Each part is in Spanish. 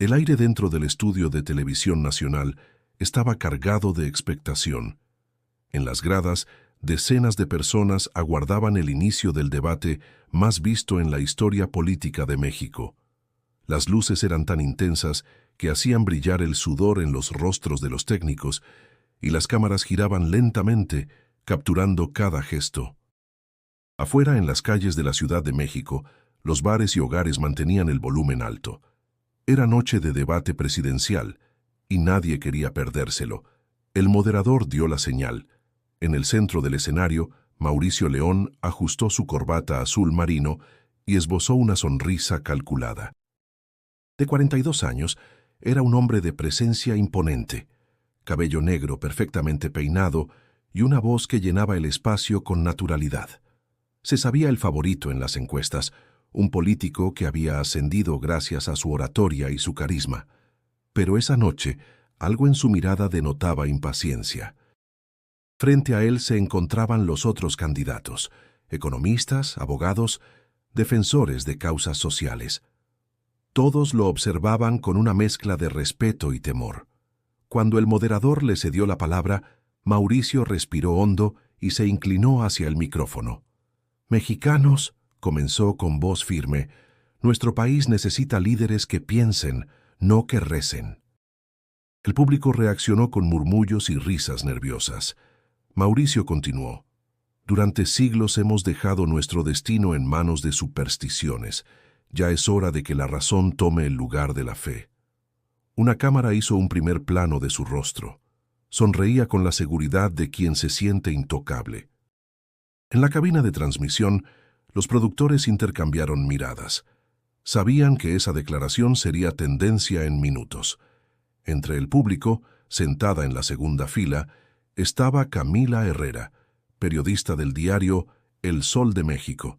El aire dentro del estudio de Televisión Nacional estaba cargado de expectación. En las gradas, decenas de personas aguardaban el inicio del debate más visto en la historia política de México. Las luces eran tan intensas que hacían brillar el sudor en los rostros de los técnicos, y las cámaras giraban lentamente, capturando cada gesto. Afuera, en las calles de la Ciudad de México, los bares y hogares mantenían el volumen alto. Era noche de debate presidencial, y nadie quería perdérselo. El moderador dio la señal. En el centro del escenario, Mauricio León ajustó su corbata azul marino y esbozó una sonrisa calculada. De 42 años, era un hombre de presencia imponente, cabello negro perfectamente peinado y una voz que llenaba el espacio con naturalidad. Se sabía el favorito en las encuestas, un político que había ascendido gracias a su oratoria y su carisma. Pero esa noche, algo en su mirada denotaba impaciencia. Frente a él se encontraban los otros candidatos, economistas, abogados, defensores de causas sociales. Todos lo observaban con una mezcla de respeto y temor. Cuando el moderador le cedió la palabra, Mauricio respiró hondo y se inclinó hacia el micrófono. «Mexicanos», comenzó con voz firme, «nuestro país necesita líderes que piensen, no que recen». El público reaccionó con murmullos y risas nerviosas. Mauricio continuó. «Durante siglos hemos dejado nuestro destino en manos de supersticiones. Ya es hora de que la razón tome el lugar de la fe». Una cámara hizo un primer plano de su rostro. Sonreía con la seguridad de quien se siente intocable. En la cabina de transmisión, los productores intercambiaron miradas. Sabían que esa declaración sería tendencia en minutos. Entre el público, sentada en la segunda fila, estaba Camila Herrera, periodista del diario El Sol de México.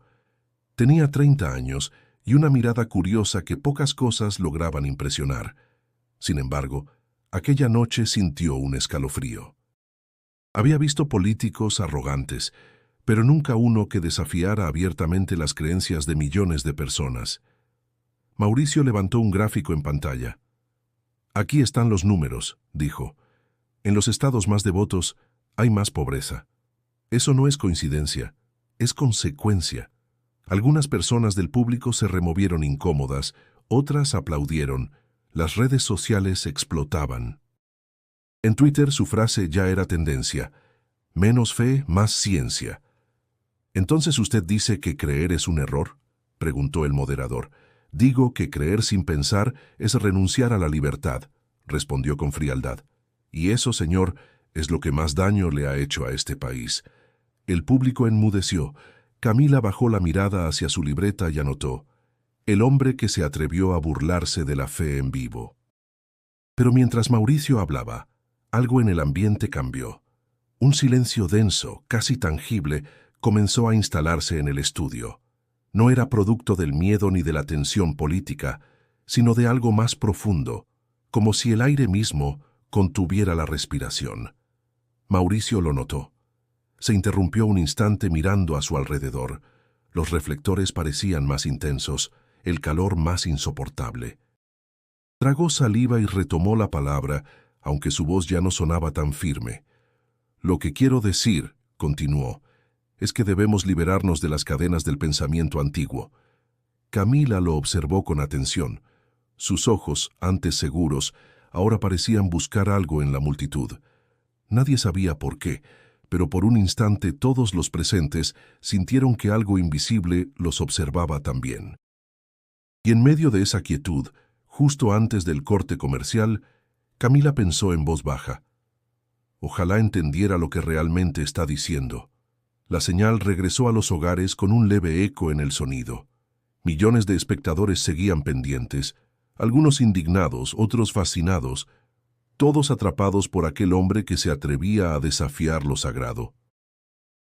Tenía 30 años y una mirada curiosa que pocas cosas lograban impresionar. Sin embargo, aquella noche sintió un escalofrío. Había visto políticos arrogantes, pero nunca uno que desafiara abiertamente las creencias de millones de personas. Mauricio levantó un gráfico en pantalla. «Aquí están los números», dijo. «En los estados más devotos hay más pobreza. Eso no es coincidencia, es consecuencia». Algunas personas del público se removieron incómodas, otras aplaudieron. Las redes sociales explotaban. En Twitter su frase ya era tendencia: «Menos fe, más ciencia». «¿Entonces usted dice que creer es un error?», preguntó el moderador. «Digo que creer sin pensar es renunciar a la libertad», respondió con frialdad. «Y eso, señor, es lo que más daño le ha hecho a este país». El público enmudeció. Camila bajó la mirada hacia su libreta y anotó: «El hombre que se atrevió a burlarse de la fe en vivo». Pero mientras Mauricio hablaba, algo en el ambiente cambió. Un silencio denso, casi tangible, comenzó a instalarse en el estudio. No era producto del miedo ni de la tensión política, sino de algo más profundo, como si el aire mismo contuviera la respiración. Mauricio lo notó. Se interrumpió un instante mirando a su alrededor. Los reflectores parecían más intensos, el calor más insoportable. Tragó saliva y retomó la palabra, aunque su voz ya no sonaba tan firme. «Lo que quiero decir», continuó, «es que debemos liberarnos de las cadenas del pensamiento antiguo». Camila lo observó con atención. Sus ojos, antes seguros, ahora parecían buscar algo en la multitud. Nadie sabía por qué, pero por un instante todos los presentes sintieron que algo invisible los observaba también. Y en medio de esa quietud, justo antes del corte comercial, Camila pensó en voz baja: «Ojalá entendiera lo que realmente está diciendo». La señal regresó a los hogares con un leve eco en el sonido. Millones de espectadores seguían pendientes, algunos indignados, otros fascinados, todos atrapados por aquel hombre que se atrevía a desafiar lo sagrado.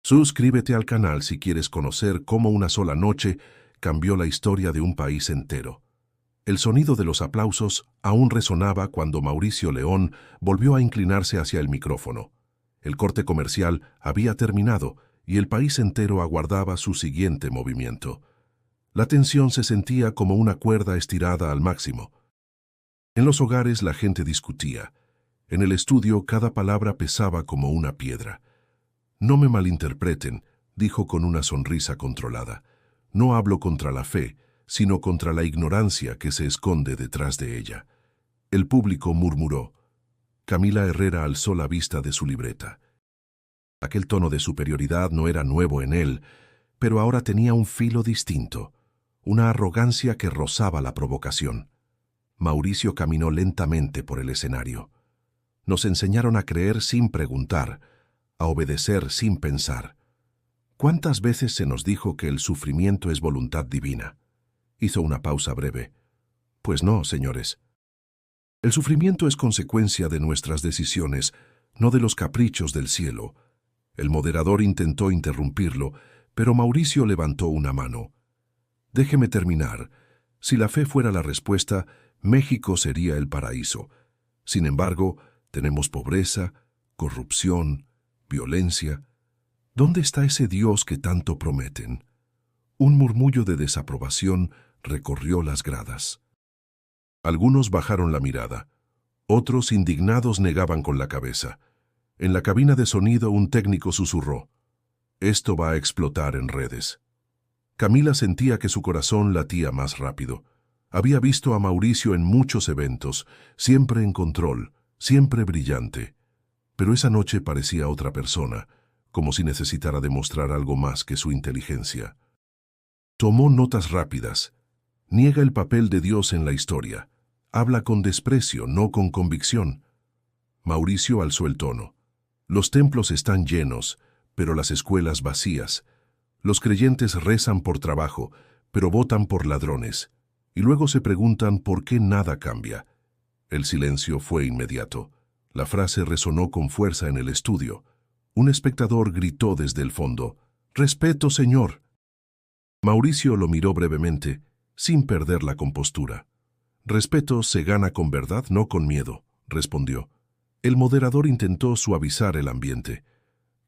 Suscríbete al canal si quieres conocer cómo una sola noche cambió la historia de un país entero. El sonido de los aplausos aún resonaba cuando Mauricio León volvió a inclinarse hacia el micrófono. El corte comercial había terminado y el país entero aguardaba su siguiente movimiento. La tensión se sentía como una cuerda estirada al máximo. En los hogares la gente discutía. En el estudio cada palabra pesaba como una piedra. «No me malinterpreten», dijo con una sonrisa controlada. «No hablo contra la fe, sino contra la ignorancia que se esconde detrás de ella». El público murmuró. Camila Herrera alzó la vista de su libreta. Aquel tono de superioridad no era nuevo en él, pero ahora tenía un filo distinto, una arrogancia que rozaba la provocación. Mauricio caminó lentamente por el escenario. Nos enseñaron a creer sin preguntar, a obedecer sin pensar. ¿Cuántas veces se nos dijo que el sufrimiento es voluntad divina? Hizo una pausa breve. Pues no, señores. El sufrimiento es consecuencia de nuestras decisiones, no de los caprichos del cielo. El moderador intentó interrumpirlo, pero Mauricio levantó una mano. Déjeme terminar. Si la fe fuera la respuesta, México sería el paraíso. Sin embargo, tenemos pobreza, corrupción, violencia. ¿Dónde está ese Dios que tanto prometen? Un murmullo de desaprobación recorrió las gradas. Algunos bajaron la mirada. Otros, indignados, negaban con la cabeza. En la cabina de sonido un técnico susurró. «Esto va a explotar en redes». Camila sentía que su corazón latía más rápido. Había visto a Mauricio en muchos eventos, siempre en control, siempre brillante. Pero esa noche parecía otra persona, como si necesitara demostrar algo más que su inteligencia. Tomó notas rápidas. Niega el papel de Dios en la historia. Habla con desprecio, no con convicción. Mauricio alzó el tono. Los templos están llenos, pero las escuelas vacías. Los creyentes rezan por trabajo, pero votan por ladrones. Y luego se preguntan por qué nada cambia. El silencio fue inmediato. La frase resonó con fuerza en el estudio. Un espectador gritó desde el fondo. «¡Respeto, señor!». Mauricio lo miró brevemente, sin perder la compostura. «Respeto se gana con verdad, no con miedo», respondió. El moderador intentó suavizar el ambiente.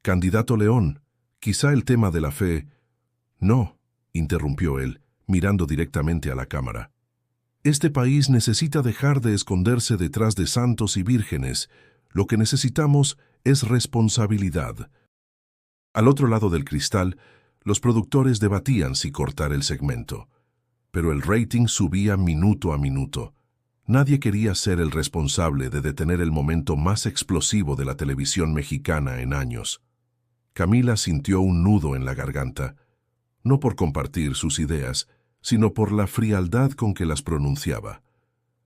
«Candidato León, quizá el tema de la fe...». «No», interrumpió él, mirando directamente a la cámara. «Este país necesita dejar de esconderse detrás de santos y vírgenes. Lo que necesitamos es responsabilidad». Al otro lado del cristal, los productores debatían si cortar el segmento. Pero el rating subía minuto a minuto. Nadie quería ser el responsable de detener el momento más explosivo de la televisión mexicana en años. Camila sintió un nudo en la garganta, no por compartir sus ideas, sino por la frialdad con que las pronunciaba.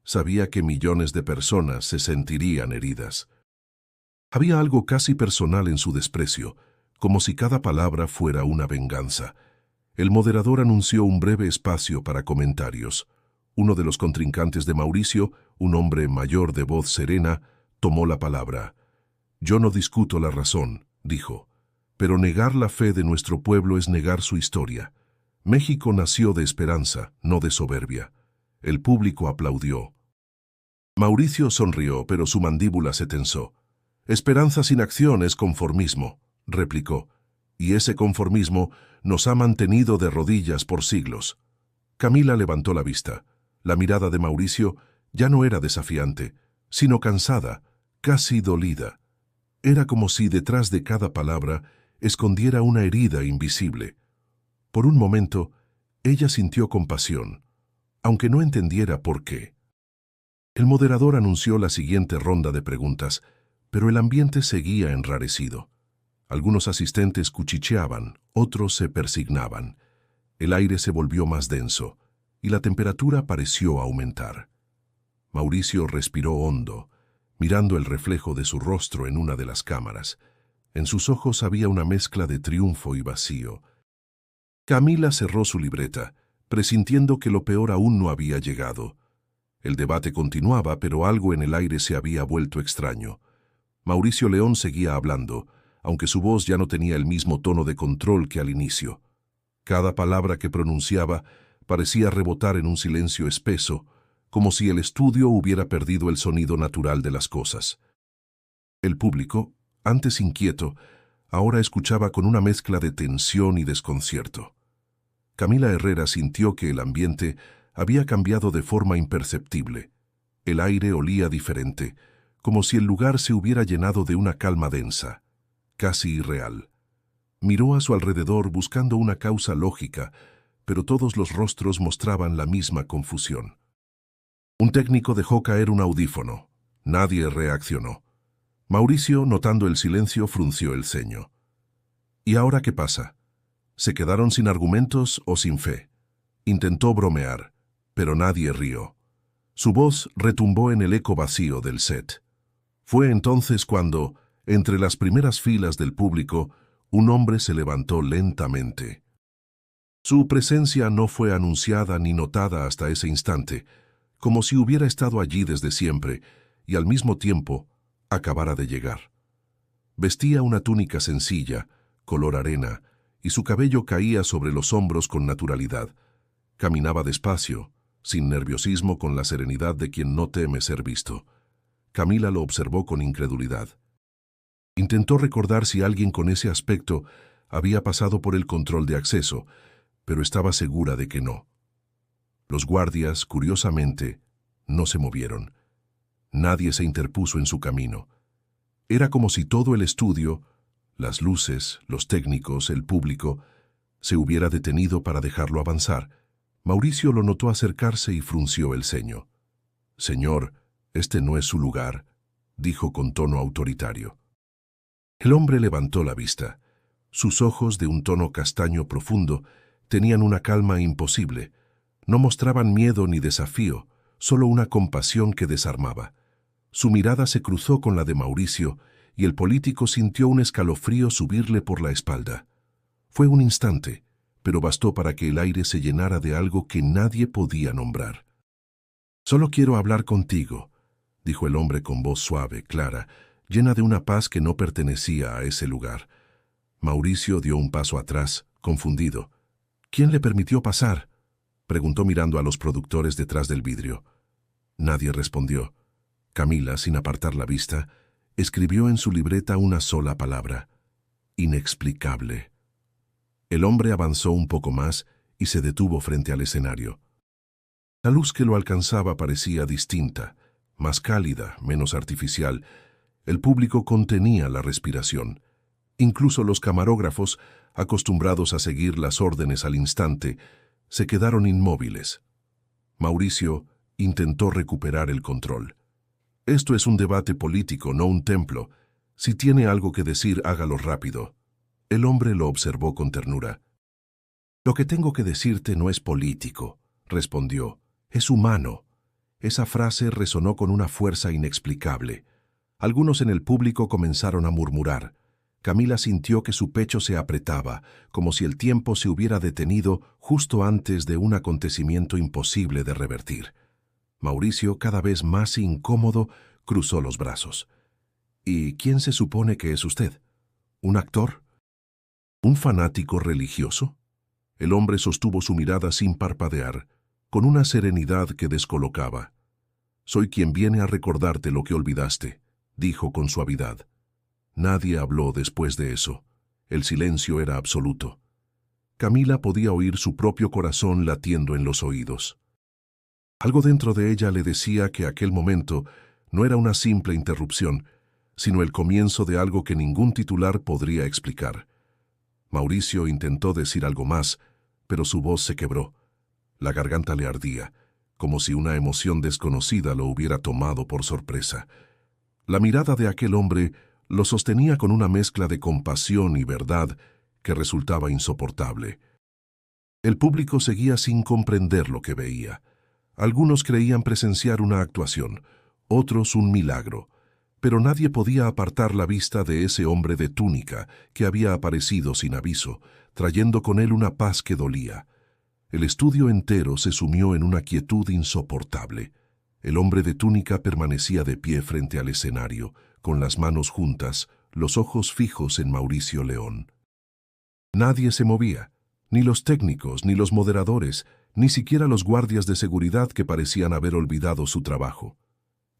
Sabía que millones de personas se sentirían heridas. Había algo casi personal en su desprecio, como si cada palabra fuera una venganza. El moderador anunció un breve espacio para comentarios. Uno de los contrincantes de Mauricio, un hombre mayor de voz serena, tomó la palabra. «Yo no discuto la razón», dijo, «pero negar la fe de nuestro pueblo es negar su historia. México nació de esperanza, no de soberbia». El público aplaudió. Mauricio sonrió, pero su mandíbula se tensó. «Esperanza sin acción es conformismo», replicó, «y ese conformismo nos ha mantenido de rodillas por siglos». Camila levantó la vista. La mirada de Mauricio ya no era desafiante, sino cansada, casi dolida. Era como si detrás de cada palabra escondiera una herida invisible. Por un momento, ella sintió compasión, aunque no entendiera por qué. El moderador anunció la siguiente ronda de preguntas, pero el ambiente seguía enrarecido. Algunos asistentes cuchicheaban, otros se persignaban. El aire se volvió más denso, y la temperatura pareció aumentar. Mauricio respiró hondo, mirando el reflejo de su rostro en una de las cámaras. En sus ojos había una mezcla de triunfo y vacío. Camila cerró su libreta, presintiendo que lo peor aún no había llegado. El debate continuaba, pero algo en el aire se había vuelto extraño. Mauricio León seguía hablando, aunque su voz ya no tenía el mismo tono de control que al inicio. Cada palabra que pronunciaba parecía rebotar en un silencio espeso, como si el estudio hubiera perdido el sonido natural de las cosas. El público, antes inquieto, ahora escuchaba con una mezcla de tensión y desconcierto. Camila Herrera sintió que el ambiente había cambiado de forma imperceptible. El aire olía diferente, como si el lugar se hubiera llenado de una calma densa, casi irreal. Miró a su alrededor buscando una causa lógica, pero todos los rostros mostraban la misma confusión. Un técnico dejó caer un audífono. Nadie reaccionó. Mauricio, notando el silencio, frunció el ceño. ¿Y ahora qué pasa? ¿Se quedaron sin argumentos o sin fe? Intentó bromear, pero nadie rió. Su voz retumbó en el eco vacío del set. Fue entonces cuando, entre las primeras filas del público, un hombre se levantó lentamente. Su presencia no fue anunciada ni notada hasta ese instante, como si hubiera estado allí desde siempre y al mismo tiempo acabara de llegar. Vestía una túnica sencilla, color arena, y su cabello caía sobre los hombros con naturalidad. Caminaba despacio, sin nerviosismo, con la serenidad de quien no teme ser visto. Camila lo observó con incredulidad. Intentó recordar si alguien con ese aspecto había pasado por el control de acceso, pero estaba segura de que no. Los guardias, curiosamente, no se movieron. Nadie se interpuso en su camino. Era como si todo el estudio, las luces, los técnicos, el público, se hubiera detenido para dejarlo avanzar. Mauricio lo notó acercarse y frunció el ceño. «Señor, este no es su lugar», dijo con tono autoritario. El hombre levantó la vista. Sus ojos, de un tono castaño profundo, tenían una calma imposible. No mostraban miedo ni desafío, solo una compasión que desarmaba. Su mirada se cruzó con la de Mauricio y el político sintió un escalofrío subirle por la espalda. Fue un instante, pero bastó para que el aire se llenara de algo que nadie podía nombrar. «Solo quiero hablar contigo», dijo el hombre con voz suave, clara, llena de una paz que no pertenecía a ese lugar. Mauricio dio un paso atrás, confundido. «¿Quién le permitió pasar?», preguntó mirando a los productores detrás del vidrio. Nadie respondió. Camila, sin apartar la vista, escribió en su libreta una sola palabra: inexplicable. El hombre avanzó un poco más y se detuvo frente al escenario. La luz que lo alcanzaba parecía distinta, más cálida, menos artificial. El público contenía la respiración. Incluso los camarógrafos, acostumbrados a seguir las órdenes al instante, se quedaron inmóviles. Mauricio intentó recuperar el control. «Esto es un debate político, no un templo. Si tiene algo que decir, hágalo rápido». El hombre lo observó con ternura. «Lo que tengo que decirte no es político», respondió. «Es humano». Esa frase resonó con una fuerza inexplicable. Algunos en el público comenzaron a murmurar. Camila sintió que su pecho se apretaba, como si el tiempo se hubiera detenido justo antes de un acontecimiento imposible de revertir. Mauricio, cada vez más incómodo, cruzó los brazos. «¿Y quién se supone que es usted? ¿Un actor? ¿Un fanático religioso?» El hombre sostuvo su mirada sin parpadear, con una serenidad que descolocaba. «Soy quien viene a recordarte lo que olvidaste», dijo con suavidad. Nadie habló después de eso. El silencio era absoluto. Camila podía oír su propio corazón latiendo en los oídos. Algo dentro de ella le decía que aquel momento no era una simple interrupción, sino el comienzo de algo que ningún titular podría explicar. Mauricio intentó decir algo más, pero su voz se quebró. La garganta le ardía, como si una emoción desconocida lo hubiera tomado por sorpresa. La mirada de aquel hombre lo sostenía con una mezcla de compasión y verdad que resultaba insoportable. El público seguía sin comprender lo que veía. Algunos creían presenciar una actuación, otros un milagro, pero nadie podía apartar la vista de ese hombre de túnica que había aparecido sin aviso, trayendo con él una paz que dolía. El estudio entero se sumió en una quietud insoportable. El hombre de túnica permanecía de pie frente al escenario, con las manos juntas, los ojos fijos en Mauricio León. Nadie se movía, ni los técnicos, ni los moderadores, ni siquiera los guardias de seguridad que parecían haber olvidado su trabajo.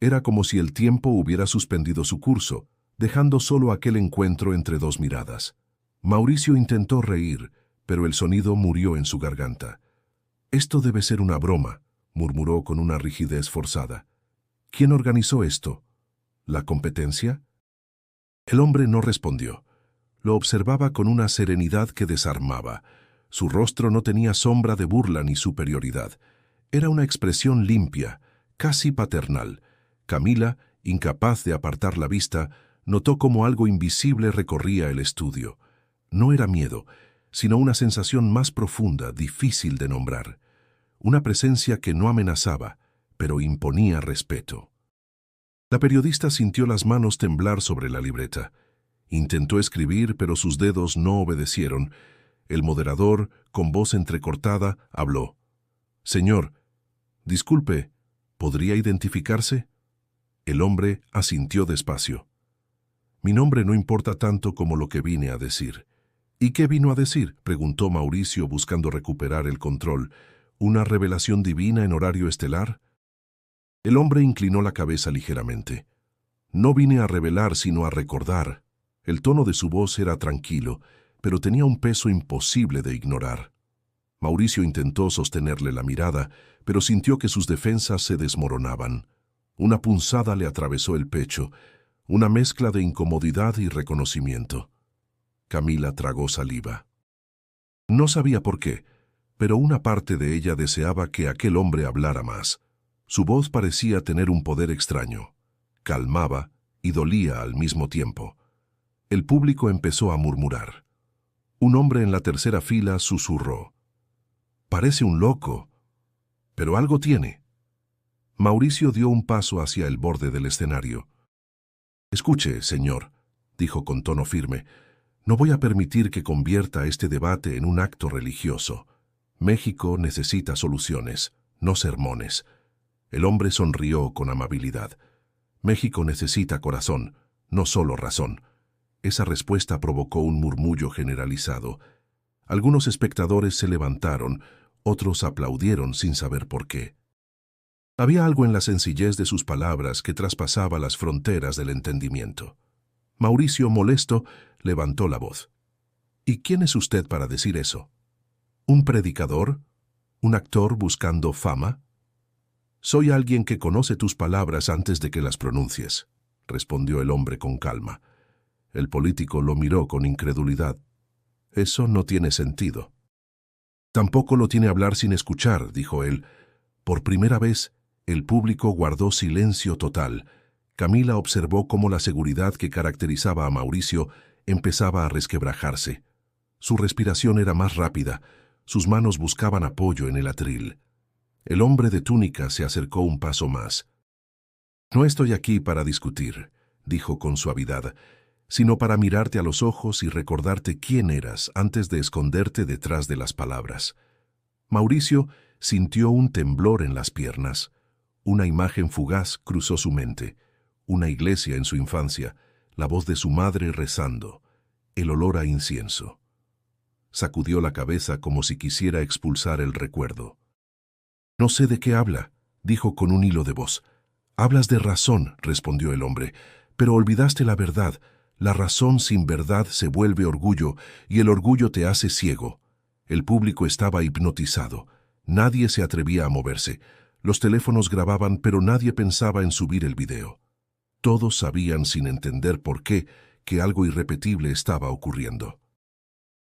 Era como si el tiempo hubiera suspendido su curso, dejando solo aquel encuentro entre dos miradas. Mauricio intentó reír, pero el sonido murió en su garganta. «Esto debe ser una broma», murmuró con una rigidez forzada. ¿Quién organizó esto? ¿La competencia? El hombre no respondió. Lo observaba con una serenidad que desarmaba. Su rostro no tenía sombra de burla ni superioridad. Era una expresión limpia, casi paternal. Camila, incapaz de apartar la vista, notó cómo algo invisible recorría el estudio. No era miedo, sino una sensación más profunda, difícil de nombrar. Una presencia que no amenazaba, pero imponía respeto. La periodista sintió las manos temblar sobre la libreta. Intentó escribir, pero sus dedos no obedecieron. El moderador, con voz entrecortada, habló. «Señor, disculpe, ¿podría identificarse?» El hombre asintió despacio. «Mi nombre no importa tanto como lo que vine a decir». «¿Y qué vino a decir?», preguntó Mauricio buscando recuperar el control. «¿Una revelación divina en horario estelar?». El hombre inclinó la cabeza ligeramente. «No vine a revelar, sino a recordar». El tono de su voz era tranquilo, pero tenía un peso imposible de ignorar. Mauricio intentó sostenerle la mirada, pero sintió que sus defensas se desmoronaban. Una punzada le atravesó el pecho, una mezcla de incomodidad y reconocimiento. Camila tragó saliva. No sabía por qué, pero una parte de ella deseaba que aquel hombre hablara más. Su voz parecía tener un poder extraño. Calmaba y dolía al mismo tiempo. El público empezó a murmurar. Un hombre en la tercera fila susurró. «Parece un loco, pero algo tiene». Mauricio dio un paso hacia el borde del escenario. «Escuche, señor», dijo con tono firme, «no voy a permitir que convierta este debate en un acto religioso. México necesita soluciones, no sermones». El hombre sonrió con amabilidad. «México necesita corazón, no solo razón». Esa respuesta provocó un murmullo generalizado. Algunos espectadores se levantaron, otros aplaudieron sin saber por qué. Había algo en la sencillez de sus palabras que traspasaba las fronteras del entendimiento. Mauricio, molesto, levantó la voz. «¿Y quién es usted para decir eso? ¿Un predicador? ¿Un actor buscando fama?» «Soy alguien que conoce tus palabras antes de que las pronuncies», respondió el hombre con calma. El político lo miró con incredulidad. «Eso no tiene sentido». «Tampoco lo tiene hablar sin escuchar», dijo él. Por primera vez, el público guardó silencio total. Camila observó cómo la seguridad que caracterizaba a Mauricio empezaba a resquebrajarse. Su respiración era más rápida, sus manos buscaban apoyo en el atril. El hombre de túnica se acercó un paso más. «No estoy aquí para discutir», dijo con suavidad, «sino para mirarte a los ojos y recordarte quién eras antes de esconderte detrás de las palabras». Mauricio sintió un temblor en las piernas. Una imagen fugaz cruzó su mente. Una iglesia en su infancia, la voz de su madre rezando, el olor a incienso. Sacudió la cabeza como si quisiera expulsar el recuerdo. «No sé de qué habla», dijo con un hilo de voz. «Hablas de razón», respondió el hombre, «pero olvidaste la verdad. La razón sin verdad se vuelve orgullo, y el orgullo te hace ciego». El público estaba hipnotizado. Nadie se atrevía a moverse. Los teléfonos grababan, pero nadie pensaba en subir el video. Todos sabían, sin entender por qué, que algo irrepetible estaba ocurriendo.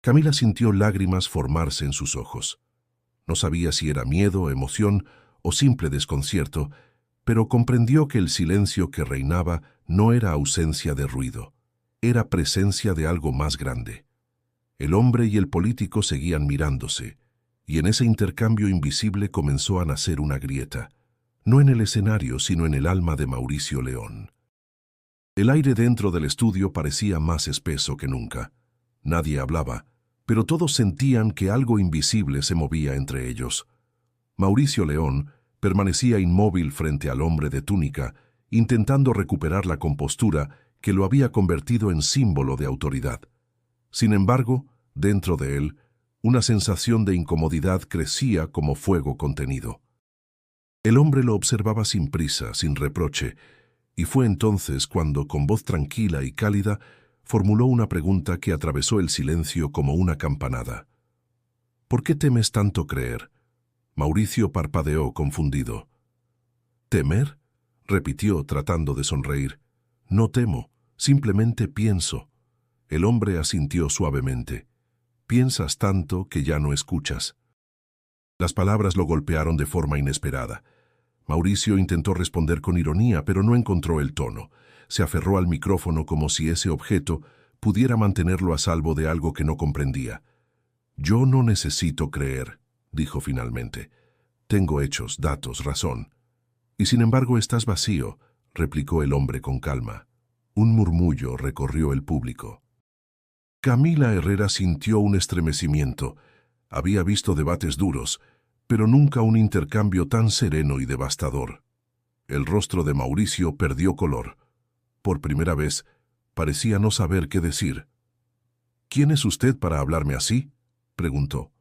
Camila sintió lágrimas formarse en sus ojos. No sabía si era miedo, emoción o simple desconcierto, pero comprendió que el silencio que reinaba no era ausencia de ruido, era presencia de algo más grande. El hombre y el político seguían mirándose, y en ese intercambio invisible comenzó a nacer una grieta, no en el escenario, sino en el alma de Mauricio León. El aire dentro del estudio parecía más espeso que nunca. Nadie hablaba, pero todos sentían que algo invisible se movía entre ellos. Mauricio León permanecía inmóvil frente al hombre de túnica, intentando recuperar la compostura que lo había convertido en símbolo de autoridad. Sin embargo, dentro de él, una sensación de incomodidad crecía como fuego contenido. El hombre lo observaba sin prisa, sin reproche, y fue entonces cuando, con voz tranquila y cálida, formuló una pregunta que atravesó el silencio como una campanada. «¿Por qué temes tanto creer?». Mauricio parpadeó confundido. «¿Temer? repitió tratando de sonreír. No temo, simplemente pienso. El hombre asintió suavemente. Piensas tanto que ya no escuchas. Las palabras lo golpearon de forma inesperada. Mauricio intentó responder con ironía, pero no encontró el tono. Se aferró al micrófono como si ese objeto pudiera mantenerlo a salvo de algo que no comprendía. Yo no necesito creer, dijo finalmente. Tengo hechos, datos, razón. Y sin embargo estás vacío, replicó el hombre con calma. Un murmullo recorrió el público. Camila Herrera sintió un estremecimiento. Había visto debates duros, pero nunca un intercambio tan sereno y devastador. El rostro de Mauricio perdió color. Por primera vez, parecía no saber qué decir. ¿Quién es usted para hablarme así?, preguntó.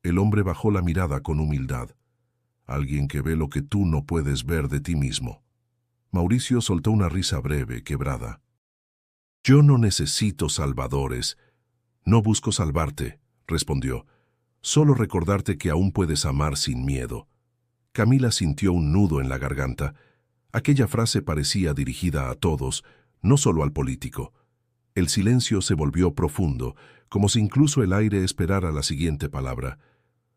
El hombre bajó la mirada con humildad. Alguien que ve lo que tú no puedes ver de ti mismo. Mauricio soltó una risa breve, quebrada. Yo no necesito salvadores. No busco salvarte, respondió. Solo recordarte que aún puedes amar sin miedo. Camila sintió un nudo en la garganta. Aquella frase parecía dirigida a todos, no solo al político. El silencio se volvió profundo, como si incluso el aire esperara la siguiente palabra.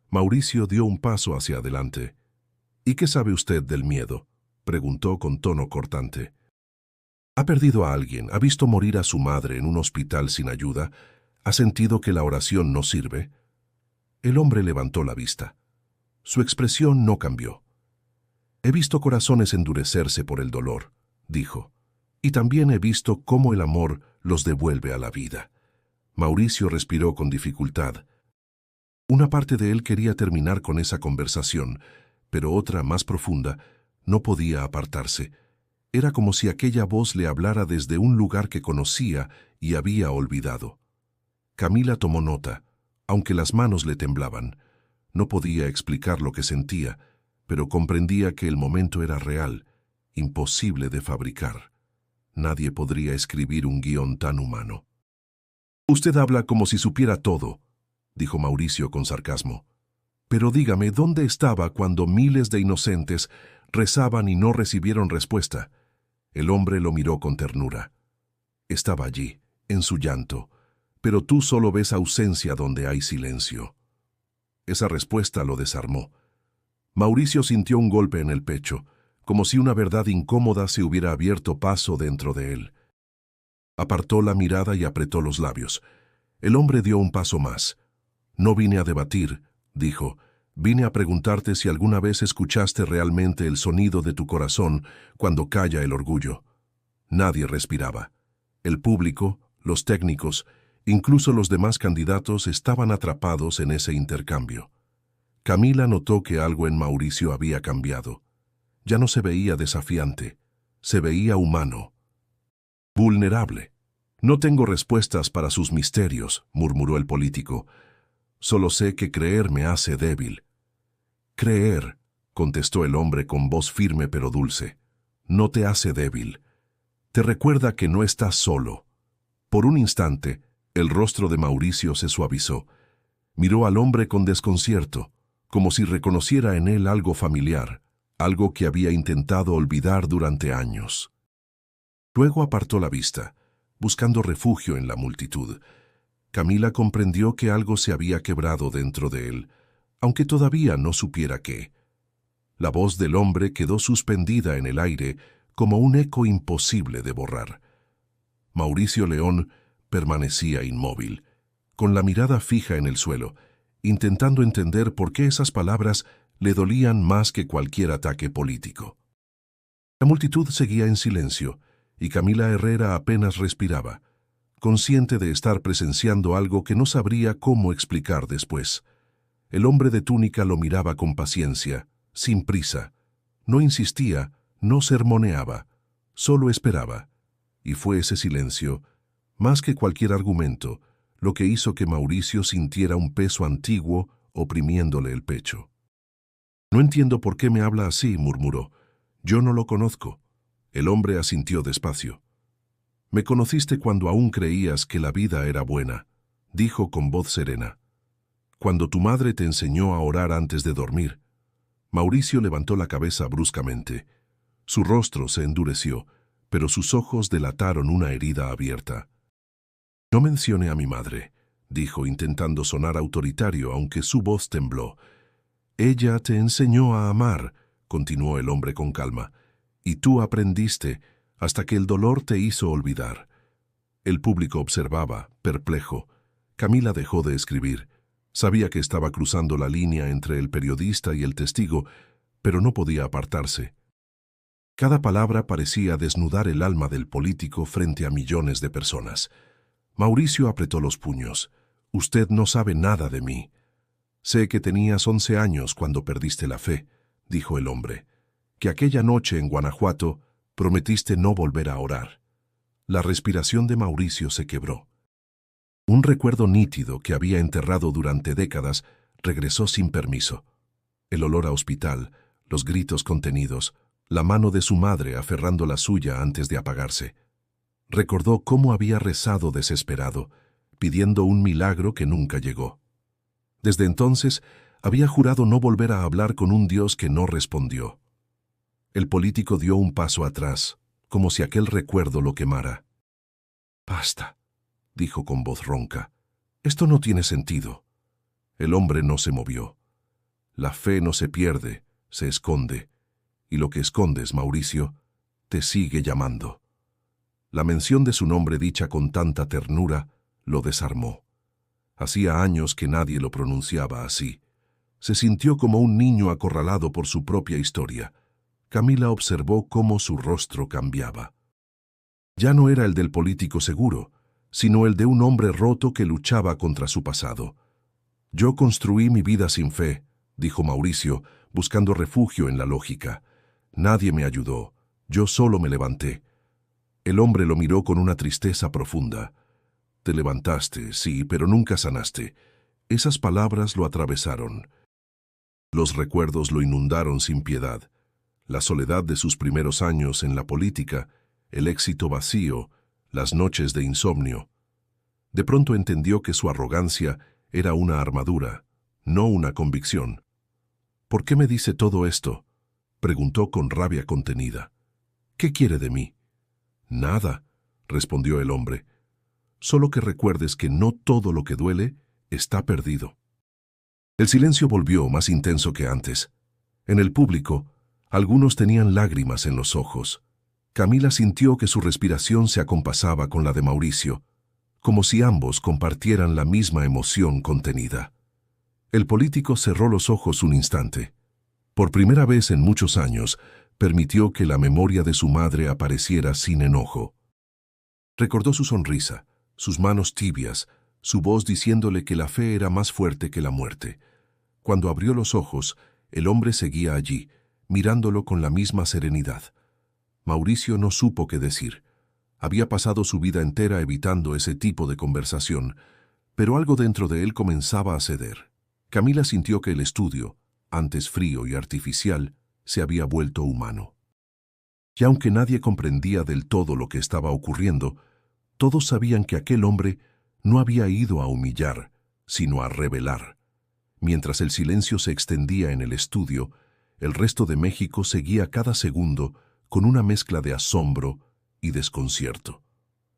Mauricio dio un paso hacia adelante. ¿Y qué sabe usted del miedo?, preguntó con tono cortante. ¿Ha perdido a alguien? ¿Ha visto morir a su madre en un hospital sin ayuda? ¿Ha sentido que la oración no sirve? El hombre levantó la vista. Su expresión no cambió. He visto corazones endurecerse por el dolor, dijo. Y también he visto cómo el amor los devuelve a la vida. Mauricio respiró con dificultad. Una parte de él quería terminar con esa conversación, pero otra, más profunda, no podía apartarse. Era como si aquella voz le hablara desde un lugar que conocía y había olvidado. Camila tomó nota, aunque las manos le temblaban. No podía explicar lo que sentía, pero comprendía que el momento era real, imposible de fabricar. Nadie podría escribir un guión tan humano. Usted habla como si supiera todo, dijo Mauricio con sarcasmo. Pero dígame, ¿dónde estaba cuando miles de inocentes rezaban y no recibieron respuesta? El hombre lo miró con ternura. Estaba allí, en su llanto, pero tú solo ves ausencia donde hay silencio. Esa respuesta lo desarmó. Mauricio sintió un golpe en el pecho, como si una verdad incómoda se hubiera abierto paso dentro de él. Apartó la mirada y apretó los labios. El hombre dio un paso más. No vine a debatir, dijo. Vine a preguntarte si alguna vez escuchaste realmente el sonido de tu corazón cuando calla el orgullo. Nadie respiraba. El público, los técnicos, incluso los demás candidatos estaban atrapados en ese intercambio. Camila notó que algo en Mauricio había cambiado. Ya no se veía desafiante, se veía humano. Vulnerable. No tengo respuestas para sus misterios, murmuró el político. Solo sé que creer me hace débil. Creer, contestó el hombre con voz firme pero dulce, no te hace débil. Te recuerda que no estás solo. Por un instante, el rostro de Mauricio se suavizó. Miró al hombre con desconcierto, como si reconociera en él algo familiar, algo que había intentado olvidar durante años. Luego apartó la vista, buscando refugio en la multitud. Camila comprendió que algo se había quebrado dentro de él, aunque todavía no supiera qué. La voz del hombre quedó suspendida en el aire como un eco imposible de borrar. Mauricio León permanecía inmóvil, con la mirada fija en el suelo, intentando entender por qué esas palabras le dolían más que cualquier ataque político. La multitud seguía en silencio, y Camila Herrera apenas respiraba, consciente de estar presenciando algo que no sabría cómo explicar después. El hombre de túnica lo miraba con paciencia, sin prisa. No insistía, no sermoneaba, solo esperaba. Y fue ese silencio, más que cualquier argumento, lo que hizo que Mauricio sintiera un peso antiguo oprimiéndole el pecho. No entiendo por qué me habla así, murmuró. Yo no lo conozco. El hombre asintió despacio. Me conociste cuando aún creías que la vida era buena, dijo con voz serena. Cuando tu madre te enseñó a orar antes de dormir. Mauricio levantó la cabeza bruscamente. Su rostro se endureció, pero sus ojos delataron una herida abierta. «No mencione a mi madre», dijo intentando sonar autoritario, aunque su voz tembló. «Ella te enseñó a amar», continuó el hombre con calma, «y tú aprendiste hasta que el dolor te hizo olvidar». El público observaba, perplejo. Camila dejó de escribir. Sabía que estaba cruzando la línea entre el periodista y el testigo, pero no podía apartarse. Cada palabra parecía desnudar el alma del político frente a millones de personas. Mauricio apretó los puños. «Usted no sabe nada de mí». «Sé que tenías 11 años cuando perdiste la fe», dijo el hombre, «que aquella noche en Guanajuato prometiste no volver a orar». La respiración de Mauricio se quebró. Un recuerdo nítido que había enterrado durante décadas regresó sin permiso. El olor a hospital, los gritos contenidos, la mano de su madre aferrando la suya antes de apagarse. Recordó cómo había rezado desesperado, pidiendo un milagro que nunca llegó. Desde entonces, había jurado no volver a hablar con un Dios que no respondió. El político dio un paso atrás, como si aquel recuerdo lo quemara. «Basta», dijo con voz ronca. «Esto no tiene sentido». El hombre no se movió. «La fe no se pierde, se esconde. Y lo que escondes, Mauricio, te sigue llamando». La mención de su nombre dicha con tanta ternura lo desarmó. Hacía años que nadie lo pronunciaba así. Se sintió como un niño acorralado por su propia historia. Camila observó cómo su rostro cambiaba. Ya no era el del político seguro, sino el de un hombre roto que luchaba contra su pasado. «Yo construí mi vida sin fe», dijo Mauricio, buscando refugio en la lógica. «Nadie me ayudó, yo solo me levanté». El hombre lo miró con una tristeza profunda. «Te levantaste, sí, pero nunca sanaste». Esas palabras lo atravesaron. Los recuerdos lo inundaron sin piedad. La soledad de sus primeros años en la política, el éxito vacío, las noches de insomnio. De pronto entendió que su arrogancia era una armadura, no una convicción. «¿Por qué me dice todo esto?», preguntó con rabia contenida. «¿Qué quiere de mí?». «Nada», respondió el hombre. «Solo que recuerdes que no todo lo que duele está perdido». El silencio volvió más intenso que antes. En el público, algunos tenían lágrimas en los ojos. Camila sintió que su respiración se acompasaba con la de Mauricio, como si ambos compartieran la misma emoción contenida. El político cerró los ojos un instante. Por primera vez en muchos años, permitió que la memoria de su madre apareciera sin enojo. Recordó su sonrisa, sus manos tibias, su voz diciéndole que la fe era más fuerte que la muerte. Cuando abrió los ojos, el hombre seguía allí, mirándolo con la misma serenidad. Mauricio no supo qué decir. Había pasado su vida entera evitando ese tipo de conversación, pero algo dentro de él comenzaba a ceder. Camila sintió que el estudio, antes frío y artificial, se había vuelto humano. Y aunque nadie comprendía del todo lo que estaba ocurriendo, todos sabían que aquel hombre no había ido a humillar, sino a revelar. Mientras el silencio se extendía en el estudio, el resto de México seguía cada segundo con una mezcla de asombro y desconcierto.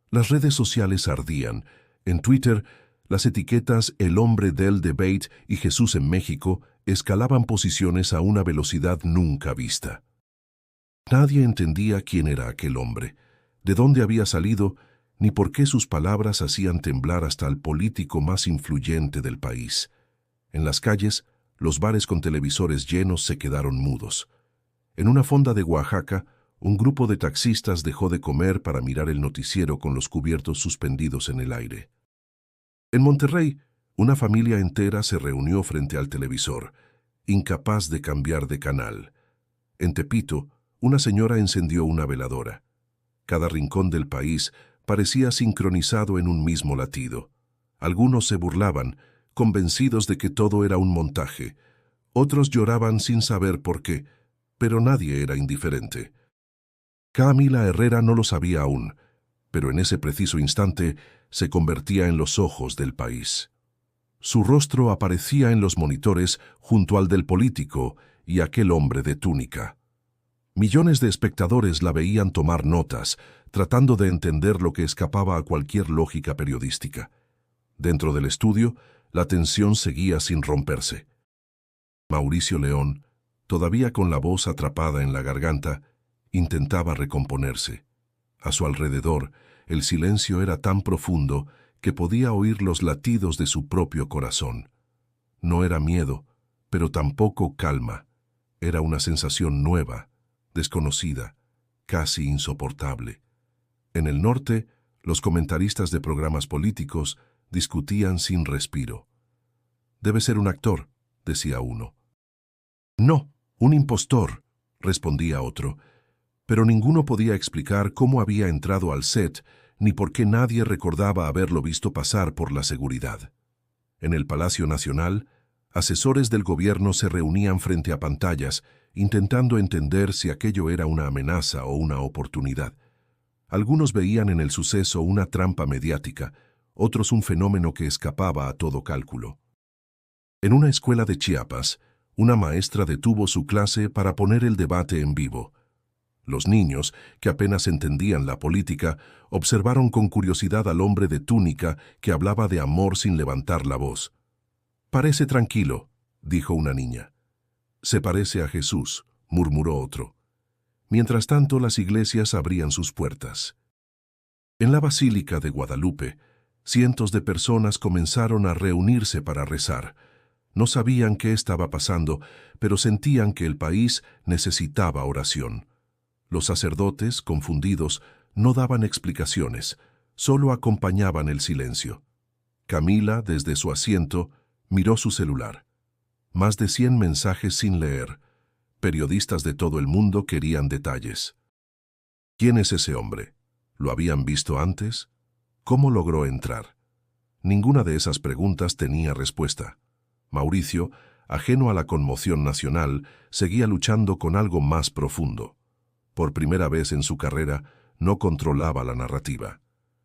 Las redes sociales ardían. En Twitter, las etiquetas «El hombre del debate» y «Jesús en México» escalaban posiciones a una velocidad nunca vista. Nadie entendía quién era aquel hombre, de dónde había salido, ni por qué sus palabras hacían temblar hasta al político más influyente del país. En las calles, los bares con televisores llenos se quedaron mudos. En una fonda de Oaxaca, un grupo de taxistas dejó de comer para mirar el noticiero con los cubiertos suspendidos en el aire. En Monterrey, una familia entera se reunió frente al televisor, incapaz de cambiar de canal. En Tepito, una señora encendió una veladora. Cada rincón del país parecía sincronizado en un mismo latido. Algunos se burlaban, convencidos de que todo era un montaje. Otros lloraban sin saber por qué, pero nadie era indiferente. Camila Herrera no lo sabía aún, pero en ese preciso instante se convertía en los ojos del país. Su rostro aparecía en los monitores junto al del político y aquel hombre de túnica. Millones de espectadores la veían tomar notas, tratando de entender lo que escapaba a cualquier lógica periodística. Dentro del estudio, la tensión seguía sin romperse. Mauricio León, todavía con la voz atrapada en la garganta, intentaba recomponerse. A su alrededor, el silencio era tan profundo que podía oír los latidos de su propio corazón. No era miedo, pero tampoco calma. Era una sensación nueva, desconocida, casi insoportable. En el norte, los comentaristas de programas políticos discutían sin respiro. «Debe ser un actor», decía uno. «No, un impostor», respondía otro. Pero ninguno podía explicar cómo había entrado al set ni por qué nadie recordaba haberlo visto pasar por la seguridad. En el Palacio Nacional, asesores del gobierno se reunían frente a pantallas, intentando entender si aquello era una amenaza o una oportunidad. Algunos veían en el suceso una trampa mediática, otros un fenómeno que escapaba a todo cálculo. En una escuela de Chiapas, una maestra detuvo su clase para poner el debate en vivo. Los niños, que apenas entendían la política, observaron con curiosidad al hombre de túnica que hablaba de amor sin levantar la voz. «Parece tranquilo», dijo una niña. «Se parece a Jesús», murmuró otro. Mientras tanto, las iglesias abrían sus puertas. En la Basílica de Guadalupe, cientos de personas comenzaron a reunirse para rezar. No sabían qué estaba pasando, pero sentían que el país necesitaba oración. Los sacerdotes, confundidos, no daban explicaciones, solo acompañaban el silencio. Camila, desde su asiento, miró su celular. Más de 100 mensajes sin leer. Periodistas de todo el mundo querían detalles. ¿Quién es ese hombre? ¿Lo habían visto antes? ¿Cómo logró entrar? Ninguna de esas preguntas tenía respuesta. Mauricio, ajeno a la conmoción nacional, seguía luchando con algo más profundo. Por primera vez en su carrera, no controlaba la narrativa.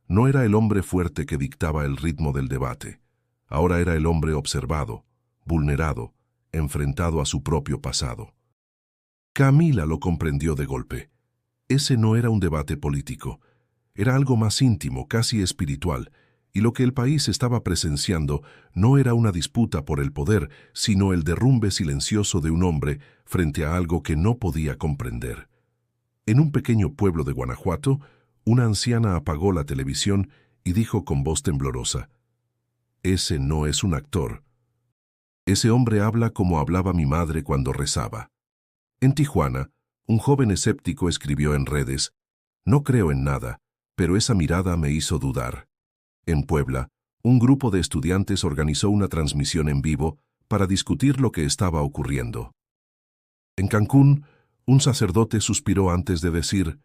No era el hombre fuerte que dictaba el ritmo del debate. Ahora era el hombre observado, vulnerado, enfrentado a su propio pasado. Camila lo comprendió de golpe. Ese no era un debate político. Era algo más íntimo, casi espiritual, y lo que el país estaba presenciando no era una disputa por el poder, sino el derrumbe silencioso de un hombre frente a algo que no podía comprender. En un pequeño pueblo de Guanajuato, una anciana apagó la televisión y dijo con voz temblorosa: «Ese no es un actor. Ese hombre habla como hablaba mi madre cuando rezaba». En Tijuana, un joven escéptico escribió en redes: «No creo en nada, pero esa mirada me hizo dudar». En Puebla, un grupo de estudiantes organizó una transmisión en vivo para discutir lo que estaba ocurriendo. En Cancún, un sacerdote suspiró antes de decir: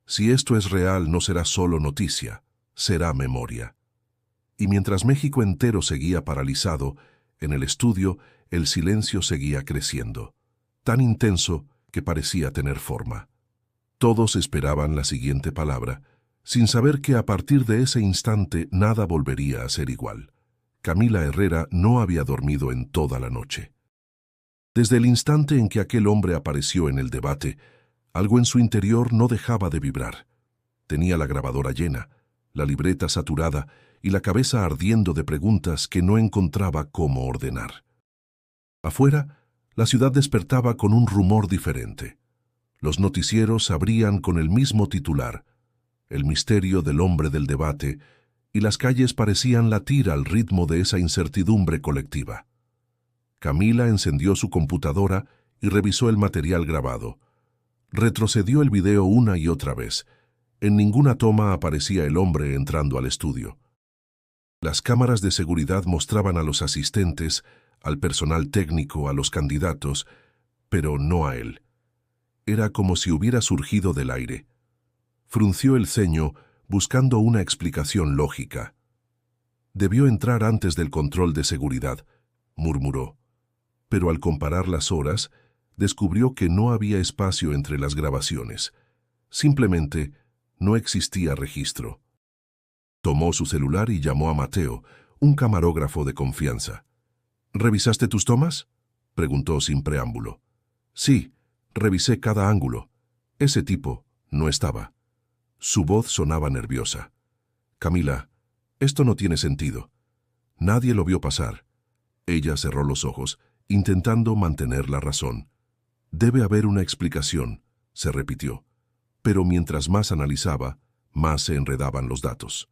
«Si esto es real, no será solo noticia, será memoria». Y mientras México entero seguía paralizado, en el estudio el silencio seguía creciendo, tan intenso que parecía tener forma. Todos esperaban la siguiente palabra, sin saber que a partir de ese instante nada volvería a ser igual. Camila Herrera no había dormido en toda la noche. Desde el instante en que aquel hombre apareció en el debate, algo en su interior no dejaba de vibrar. Tenía la grabadora llena, la libreta saturada y la cabeza ardiendo de preguntas que no encontraba cómo ordenar. Afuera, la ciudad despertaba con un rumor diferente. Los noticieros abrían con el mismo titular: «El misterio del hombre del debate», y las calles parecían latir al ritmo de esa incertidumbre colectiva. Camila encendió su computadora y revisó el material grabado. Retrocedió el video una y otra vez. En ninguna toma aparecía el hombre entrando al estudio. Las cámaras de seguridad mostraban a los asistentes, al personal técnico, a los candidatos, pero no a él. Era como si hubiera surgido del aire. Frunció el ceño, buscando una explicación lógica. «Debió entrar antes del control de seguridad», murmuró. Pero al comparar las horas, descubrió que no había espacio entre las grabaciones. Simplemente no existía registro. Tomó su celular y llamó a Mateo, un camarógrafo de confianza. «¿Revisaste tus tomas?», preguntó sin preámbulo. «Sí, revisé cada ángulo. Ese tipo no estaba. Su voz sonaba nerviosa. Camila, esto no tiene sentido. Nadie lo vio pasar. Ella cerró los ojos, intentando mantener la razón. Debe haber una explicación, se repitió. Pero mientras más analizaba, más se enredaban los datos.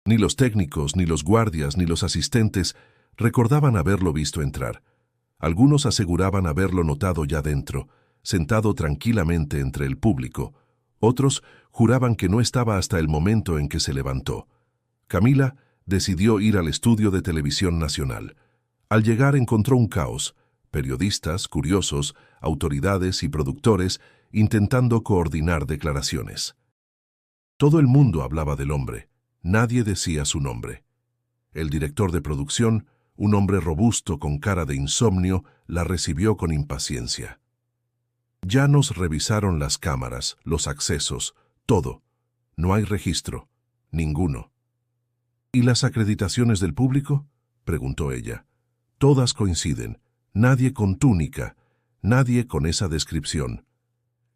Ni los técnicos, ni los guardias, ni los asistentes recordaban haberlo visto entrar. Algunos aseguraban haberlo notado ya dentro, sentado tranquilamente entre el público. Otros juraban que no estaba hasta el momento en que se levantó. Camila decidió ir al estudio de Televisión Nacional. Al llegar encontró un caos: periodistas, curiosos, autoridades y productores intentando coordinar declaraciones. Todo el mundo hablaba del hombre. Nadie decía su nombre. El director de producción, un hombre robusto con cara de insomnio, la recibió con impaciencia. Ya nos revisaron las cámaras, los accesos, todo. No hay registro, ninguno. ¿Y las acreditaciones del público?, preguntó ella. Todas coinciden. Nadie con túnica, nadie con esa descripción.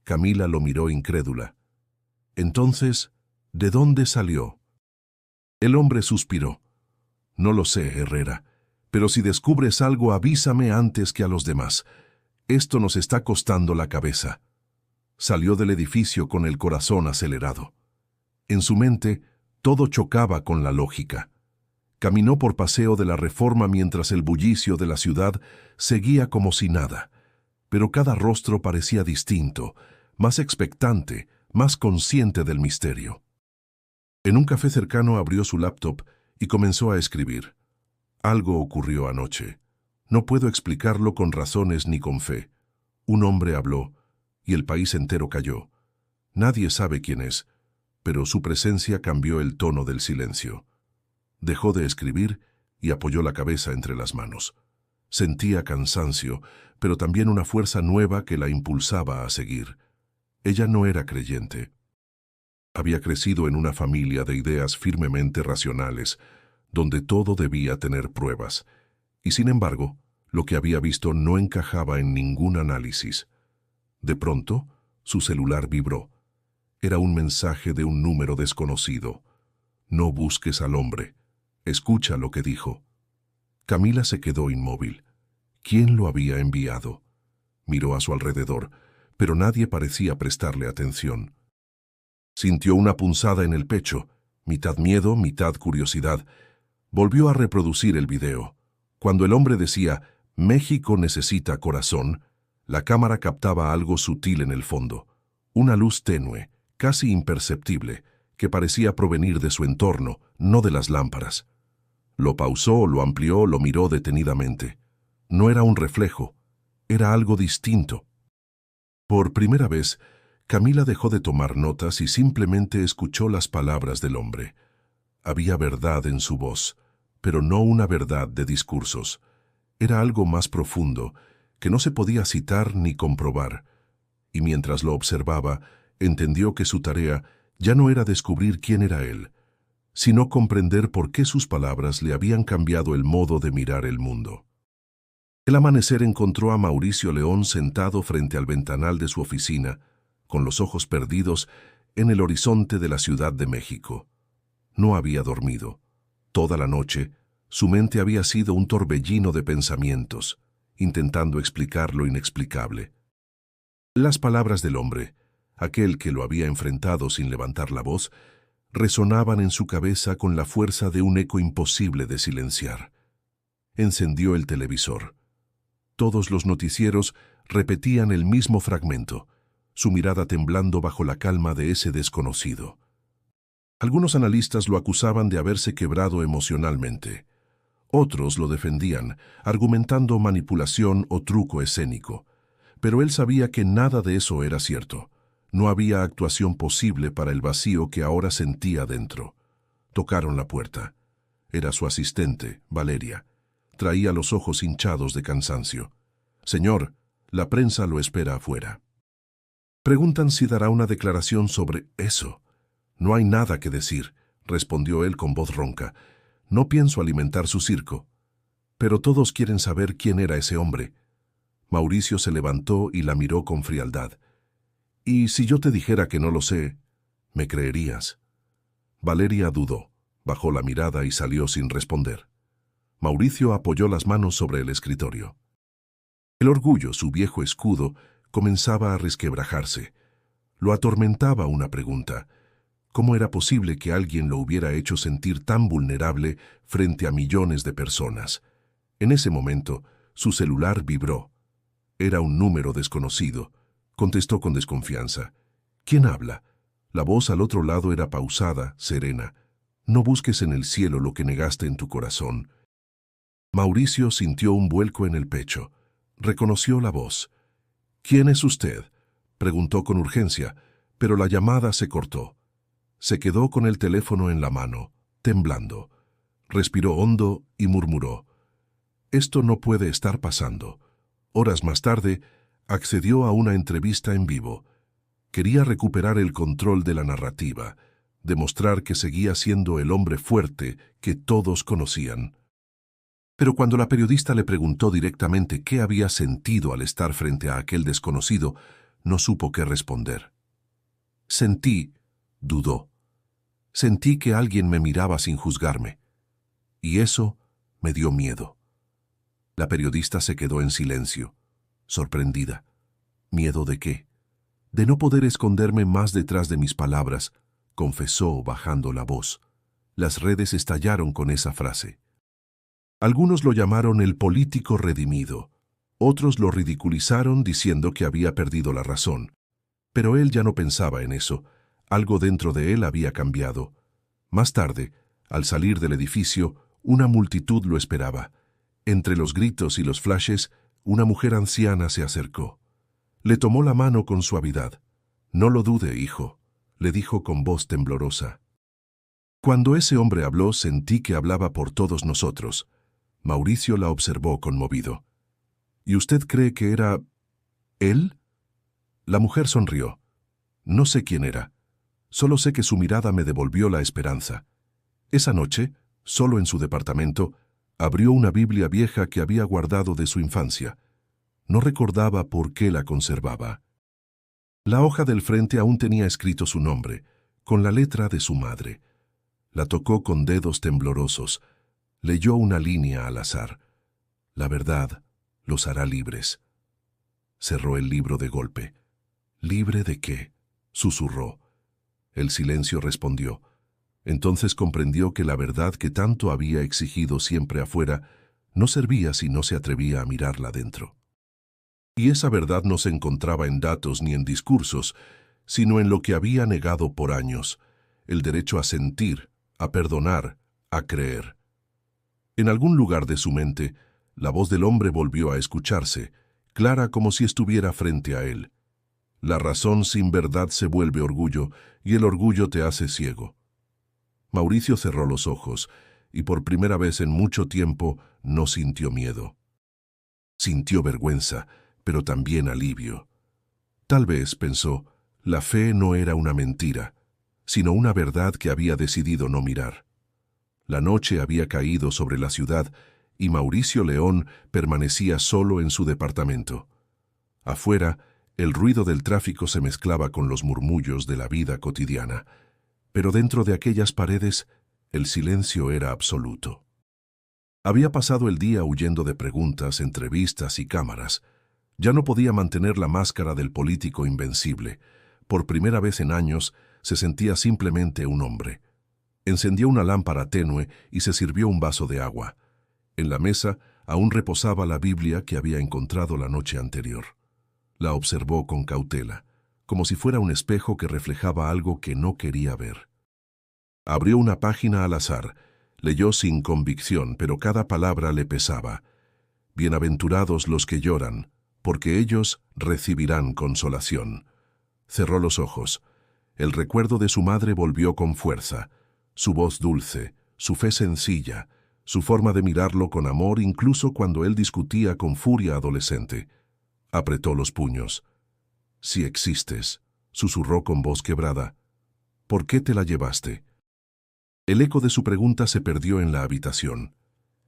Camila lo miró incrédula. Entonces, ¿de dónde salió? El hombre suspiró. No lo sé, Herrera, pero si descubres algo, avísame antes que a los demás. Esto nos está costando la cabeza. Salió del edificio con el corazón acelerado. En su mente, todo chocaba con la lógica. Caminó por Paseo de la Reforma mientras el bullicio de la ciudad seguía como si nada. Pero cada rostro parecía distinto, más expectante, más consciente del misterio. En un café cercano abrió su laptop y comenzó a escribir. Algo ocurrió anoche. No puedo explicarlo con razones ni con fe. Un hombre habló y el país entero cayó. Nadie sabe quién es, pero su presencia cambió el tono del silencio. Dejó de escribir y apoyó la cabeza entre las manos. Sentía cansancio, pero también una fuerza nueva que la impulsaba a seguir. Ella no era creyente. Había crecido en una familia de ideas firmemente racionales, donde todo debía tener pruebas, y sin embargo, lo que había visto no encajaba en ningún análisis. De pronto, su celular vibró. Era un mensaje de un número desconocido. No busques al hombre. Escucha lo que dijo. Camila se quedó inmóvil. ¿Quién lo había enviado? Miró a su alrededor, pero nadie parecía prestarle atención. Sintió una punzada en el pecho, mitad miedo, mitad curiosidad. Volvió a reproducir el video. Cuando el hombre decía, «México necesita corazón», la cámara captaba algo sutil en el fondo. Una luz tenue, casi imperceptible, que parecía provenir de su entorno, no de las lámparas. Lo pausó, lo amplió, lo miró detenidamente. No era un reflejo, era algo distinto. Por primera vez, Camila dejó de tomar notas y simplemente escuchó las palabras del hombre. Había verdad en su voz, pero no una verdad de discursos. Era algo más profundo, que no se podía citar ni comprobar. Y mientras lo observaba, entendió que su tarea ya no era descubrir quién era él, sino comprender por qué sus palabras le habían cambiado el modo de mirar el mundo. El amanecer encontró a Mauricio León sentado frente al ventanal de su oficina, con los ojos perdidos en el horizonte de la Ciudad de México. No había dormido. Toda la noche, su mente había sido un torbellino de pensamientos, intentando explicar lo inexplicable. Las palabras del hombre, aquel que lo había enfrentado sin levantar la voz, resonaban en su cabeza con la fuerza de un eco imposible de silenciar. Encendió el televisor. Todos los noticieros repetían el mismo fragmento, su mirada temblando bajo la calma de ese desconocido. Algunos analistas lo acusaban de haberse quebrado emocionalmente. Otros lo defendían, argumentando manipulación o truco escénico. Pero él sabía que nada de eso era cierto. No había actuación posible para el vacío que ahora sentía dentro. Tocaron la puerta. Era su asistente, Valeria. Traía los ojos hinchados de cansancio. «Señor, la prensa lo espera afuera». Preguntan si dará una declaración sobre eso. «No hay nada que decir», respondió él con voz ronca. «No pienso alimentar su circo. Pero todos quieren saber quién era ese hombre». Mauricio se levantó y la miró con frialdad. ¿Y si yo te dijera que no lo sé, me creerías? Valeria dudó, bajó la mirada y salió sin responder. Mauricio apoyó las manos sobre el escritorio. El orgullo, su viejo escudo, comenzaba a resquebrajarse. Lo atormentaba una pregunta. ¿Cómo era posible que alguien lo hubiera hecho sentir tan vulnerable frente a millones de personas? En ese momento, su celular vibró. Era un número desconocido. Contestó con desconfianza. ¿Quién habla? La voz al otro lado era pausada, serena. No busques en el cielo lo que negaste en tu corazón. Mauricio sintió un vuelco en el pecho. Reconoció la voz. ¿Quién es usted?, preguntó con urgencia, pero la llamada se cortó. Se quedó con el teléfono en la mano, temblando. Respiró hondo y murmuró: «Esto no puede estar pasando». Horas más tarde, accedió a una entrevista en vivo. Quería recuperar el control de la narrativa, demostrar que seguía siendo el hombre fuerte que todos conocían. Pero cuando la periodista le preguntó directamente qué había sentido al estar frente a aquel desconocido, no supo qué responder. Sentí, dudó. Sentí que alguien me miraba sin juzgarme. Y eso me dio miedo. La periodista se quedó en silencio, sorprendida. ¿Miedo de qué? De no poder esconderme más detrás de mis palabras, confesó bajando la voz. Las redes estallaron con esa frase. Algunos lo llamaron el político redimido. Otros lo ridiculizaron diciendo que había perdido la razón. Pero él ya no pensaba en eso. Algo dentro de él había cambiado. Más tarde, al salir del edificio, una multitud lo esperaba. Entre los gritos y los flashes, una mujer anciana se acercó. Le tomó la mano con suavidad. «No lo dude, hijo», le dijo con voz temblorosa. Cuando ese hombre habló, sentí que hablaba por todos nosotros. Mauricio la observó conmovido. «¿Y usted cree que era él?» La mujer sonrió. «No sé quién era. Solo sé que su mirada me devolvió la esperanza. Esa noche, solo en su departamento, abrió una Biblia vieja que había guardado de su infancia. No recordaba por qué la conservaba. La hoja del frente aún tenía escrito su nombre, con la letra de su madre. La tocó con dedos temblorosos. Leyó una línea al azar. La verdad los hará libres. Cerró el libro de golpe. ¿Libre de qué?, susurró. El silencio respondió. Entonces comprendió que la verdad que tanto había exigido siempre afuera no servía si no se atrevía a mirarla dentro. Y esa verdad no se encontraba en datos ni en discursos, sino en lo que había negado por años: el derecho a sentir, a perdonar, a creer. En algún lugar de su mente, la voz del hombre volvió a escucharse, clara como si estuviera frente a él. La razón sin verdad se vuelve orgullo, y el orgullo te hace ciego. Mauricio cerró los ojos, y por primera vez en mucho tiempo no sintió miedo. Sintió vergüenza, pero también alivio. Tal vez, pensó, la fe no era una mentira, sino una verdad que había decidido no mirar. La noche había caído sobre la ciudad y Mauricio León permanecía solo en su departamento. Afuera, el ruido del tráfico se mezclaba con los murmullos de la vida cotidiana, pero dentro de aquellas paredes el silencio era absoluto. Había pasado el día huyendo de preguntas, entrevistas y cámaras. Ya no podía mantener la máscara del político invencible. Por primera vez en años se sentía simplemente un hombre. Encendió una lámpara tenue y se sirvió un vaso de agua. En la mesa aún reposaba la Biblia que había encontrado la noche anterior. La observó con cautela, como si fuera un espejo que reflejaba algo que no quería ver. Abrió una página al azar, leyó sin convicción, pero cada palabra le pesaba. Bienaventurados los que lloran, porque ellos recibirán consolación. Cerró los ojos. El recuerdo de su madre volvió con fuerza. Su voz dulce, su fe sencilla, su forma de mirarlo con amor incluso cuando él discutía con furia adolescente. Apretó los puños. «Si existes», susurró con voz quebrada, «¿por qué te la llevaste?». El eco de su pregunta se perdió en la habitación.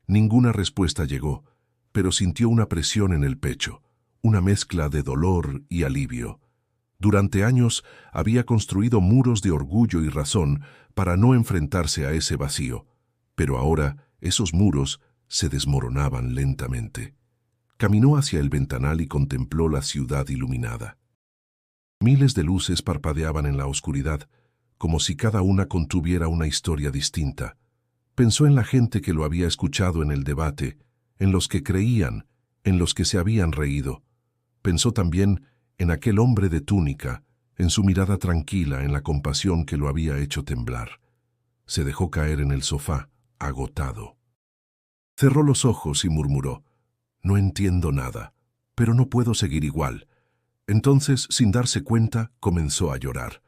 Ninguna respuesta llegó, pero sintió una presión en el pecho, una mezcla de dolor y alivio. Durante años había construido muros de orgullo y razón para no enfrentarse a ese vacío, pero ahora esos muros se desmoronaban lentamente. Caminó hacia el ventanal y contempló la ciudad iluminada. Miles de luces parpadeaban en la oscuridad, como si cada una contuviera una historia distinta. Pensó en la gente que lo había escuchado en el debate, en los que creían, en los que se habían reído. Pensó también en aquel hombre de túnica, en su mirada tranquila, en la compasión que lo había hecho temblar. Se dejó caer en el sofá, agotado. Cerró los ojos y murmuró: «No entiendo nada, pero no puedo seguir igual». Entonces, sin darse cuenta, comenzó a llorar.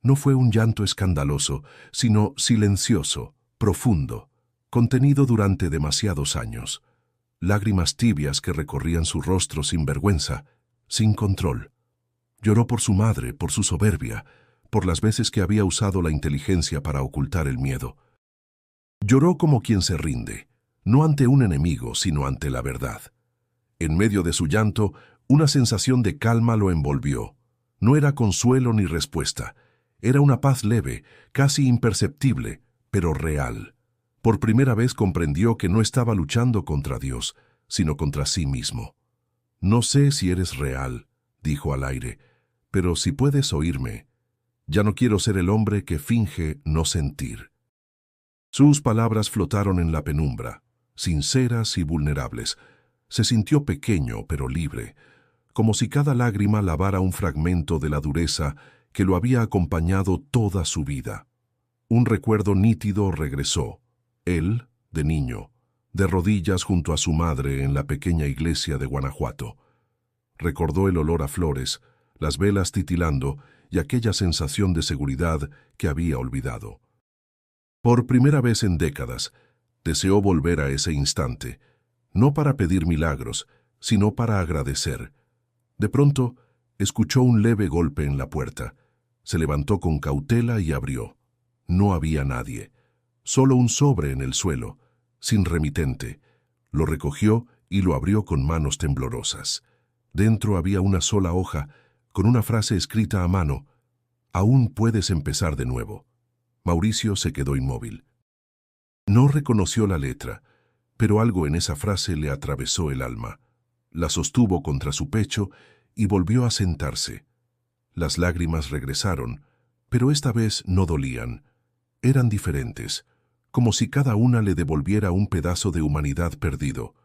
No fue un llanto escandaloso, sino silencioso, profundo, contenido durante demasiados años. Lágrimas tibias que recorrían su rostro sin vergüenza, sin control. Lloró por su madre, por su soberbia, por las veces que había usado la inteligencia para ocultar el miedo. Lloró como quien se rinde, no ante un enemigo, sino ante la verdad. En medio de su llanto, una sensación de calma lo envolvió. No era consuelo ni respuesta. Era una paz leve, casi imperceptible, pero real. Por primera vez comprendió que no estaba luchando contra Dios, sino contra sí mismo. «No sé si eres real», dijo al aire, «pero si puedes oírme, ya no quiero ser el hombre que finge no sentir». Sus palabras flotaron en la penumbra, sinceras y vulnerables. Se sintió pequeño pero libre, como si cada lágrima lavara un fragmento de la dureza que lo había acompañado toda su vida. Un recuerdo nítido regresó. Él, de niño, de rodillas junto a su madre en la pequeña iglesia de Guanajuato. Recordó el olor a flores, las velas titilando y aquella sensación de seguridad que había olvidado. Por primera vez en décadas, deseó volver a ese instante, no para pedir milagros, sino para agradecer. De pronto, escuchó un leve golpe en la puerta. Se levantó con cautela y abrió. No había nadie, solo un sobre en el suelo, sin remitente. Lo recogió y lo abrió con manos temblorosas. Dentro había una sola hoja, con una frase escrita a mano: «Aún puedes empezar de nuevo». Mauricio se quedó inmóvil. No reconoció la letra, pero algo en esa frase le atravesó el alma. La sostuvo contra su pecho y volvió a sentarse. Las lágrimas regresaron, pero esta vez no dolían. Eran diferentes, como si cada una le devolviera un pedazo de humanidad perdido.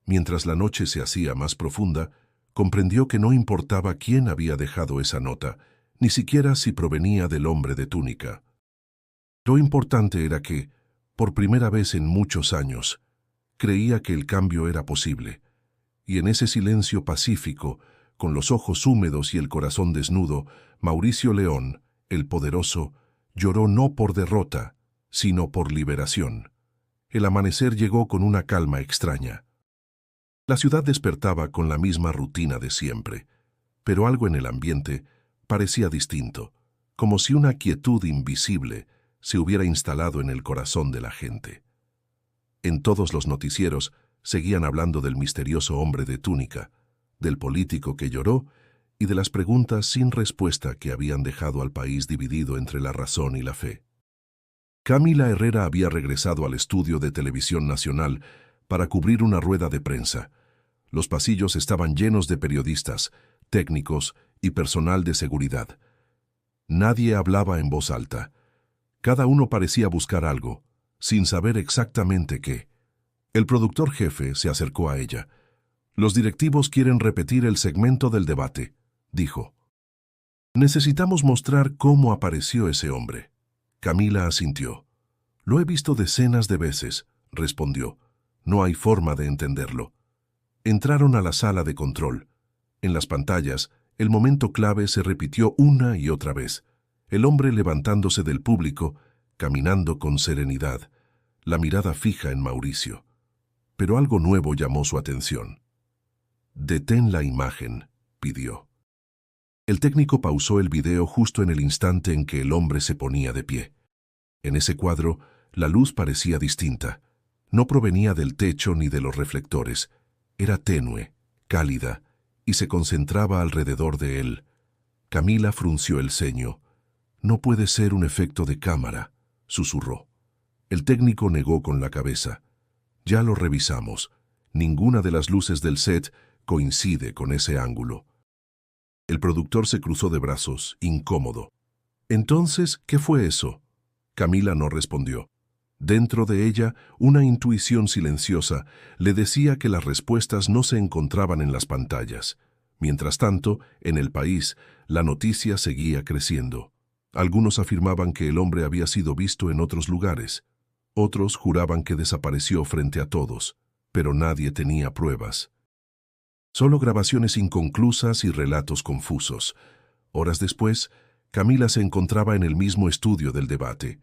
Mientras la noche se hacía más profunda, comprendió que no importaba quién había dejado esa nota, ni siquiera si provenía del hombre de túnica. Lo importante era que, por primera vez en muchos años, creía que el cambio era posible, y en ese silencio pacífico, con los ojos húmedos y el corazón desnudo, Mauricio León, el poderoso, lloró no por derrota, sino por liberación. El amanecer llegó con una calma extraña. La ciudad despertaba con la misma rutina de siempre, pero algo en el ambiente parecía distinto, como si una quietud invisible se hubiera instalado en el corazón de la gente. En todos los noticieros seguían hablando del misterioso hombre de túnica, del político que lloró y de las preguntas sin respuesta que habían dejado al país dividido entre la razón y la fe. Camila Herrera había regresado al estudio de Televisión Nacional para cubrir una rueda de prensa. Los pasillos estaban llenos de periodistas, técnicos y personal de seguridad. Nadie hablaba en voz alta. Cada uno parecía buscar algo, sin saber exactamente qué. El productor jefe se acercó a ella. «Los directivos quieren repetir el segmento del debate», dijo. «Necesitamos mostrar cómo apareció ese hombre». Camila asintió. «Lo he visto decenas de veces», respondió. «No hay forma de entenderlo». Entraron a la sala de control. En las pantallas, el momento clave se repitió una y otra vez. El hombre levantándose del público, caminando con serenidad, la mirada fija en Mauricio. Pero algo nuevo llamó su atención. «Detén la imagen», pidió. El técnico pausó el video justo en el instante en que el hombre se ponía de pie. En ese cuadro, la luz parecía distinta. No provenía del techo ni de los reflectores. Era tenue, cálida, y se concentraba alrededor de él. Camila frunció el ceño. «No puede ser un efecto de cámara», susurró. El técnico negó con la cabeza. «Ya lo revisamos. Ninguna de las luces del set coincide con ese ángulo». El productor se cruzó de brazos, incómodo. «Entonces, ¿qué fue eso?». Camila no respondió. Dentro de ella, una intuición silenciosa le decía que las respuestas no se encontraban en las pantallas. Mientras tanto, en el país, la noticia seguía creciendo. Algunos afirmaban que el hombre había sido visto en otros lugares. Otros juraban que desapareció frente a todos, pero nadie tenía pruebas. Solo grabaciones inconclusas y relatos confusos. Horas después, Camila se encontraba en el mismo estudio del debate.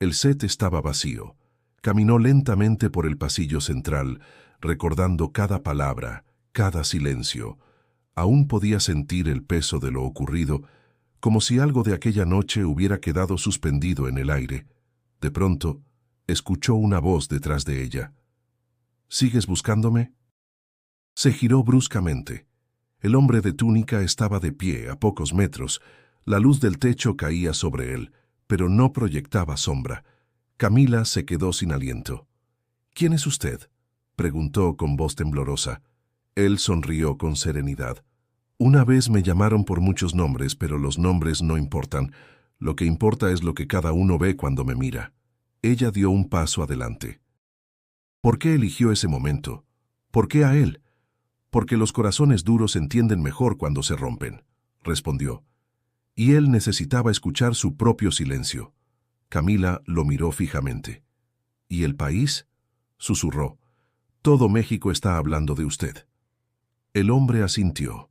El set estaba vacío. Caminó lentamente por el pasillo central, recordando cada palabra, cada silencio. Aún podía sentir el peso de lo ocurrido, como si algo de aquella noche hubiera quedado suspendido en el aire. De pronto, escuchó una voz detrás de ella. «¿Sigues buscándome?». Se giró bruscamente. El hombre de túnica estaba de pie, a pocos metros. La luz del techo caía sobre él, pero no proyectaba sombra. Camila se quedó sin aliento. «¿Quién es usted?», preguntó con voz temblorosa. Él sonrió con serenidad. «Una vez me llamaron por muchos nombres, pero los nombres no importan. Lo que importa es lo que cada uno ve cuando me mira». Ella dio un paso adelante. «¿Por qué eligió ese momento? ¿Por qué a él?». «Porque los corazones duros se entienden mejor cuando se rompen», respondió. Y él necesitaba escuchar su propio silencio. Camila lo miró fijamente. «¿Y el país?», susurró. «Todo México está hablando de usted». El hombre asintió.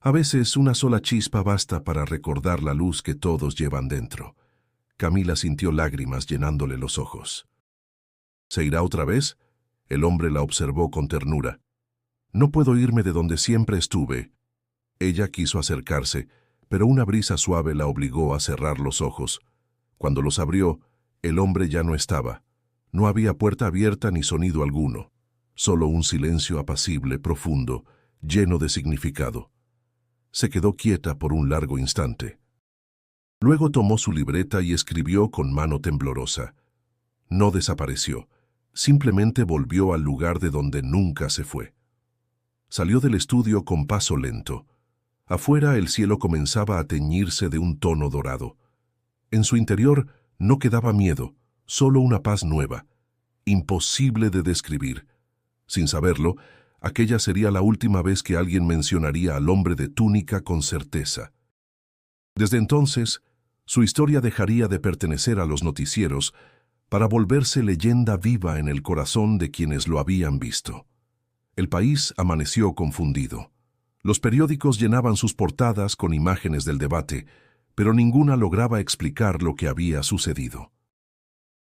A veces una sola chispa basta para recordar la luz que todos llevan dentro. Camila sintió lágrimas llenándole los ojos. «¿Se irá otra vez?». El hombre la observó con ternura. «No puedo irme de donde siempre estuve». Ella quiso acercarse, pero una brisa suave la obligó a cerrar los ojos. Cuando los abrió, el hombre ya no estaba. No había puerta abierta ni sonido alguno. Solo un silencio apacible, profundo, lleno de significado. Se quedó quieta por un largo instante. Luego tomó su libreta y escribió con mano temblorosa. No desapareció, simplemente volvió al lugar de donde nunca se fue. Salió del estudio con paso lento. Afuera el cielo comenzaba a teñirse de un tono dorado. En su interior no quedaba miedo, solo una paz nueva, imposible de describir. Sin saberlo, aquella sería la última vez que alguien mencionaría al hombre de túnica con certeza. Desde entonces, su historia dejaría de pertenecer a los noticieros para volverse leyenda viva en el corazón de quienes lo habían visto. El país amaneció confundido. Los periódicos llenaban sus portadas con imágenes del debate, pero ninguna lograba explicar lo que había sucedido.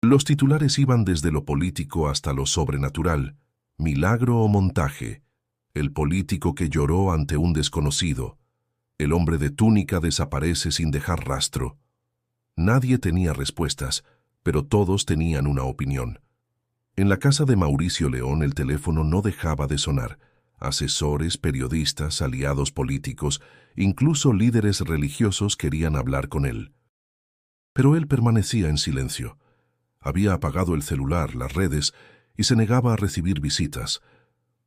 Los titulares iban desde lo político hasta lo sobrenatural. Milagro o montaje. El político que lloró ante un desconocido. El hombre de túnica desaparece sin dejar rastro. Nadie tenía respuestas, pero todos tenían una opinión. En la casa de Mauricio León el teléfono no dejaba de sonar. Asesores, periodistas, aliados políticos, incluso líderes religiosos querían hablar con él. Pero él permanecía en silencio. Había apagado el celular, las redes, y se negaba a recibir visitas.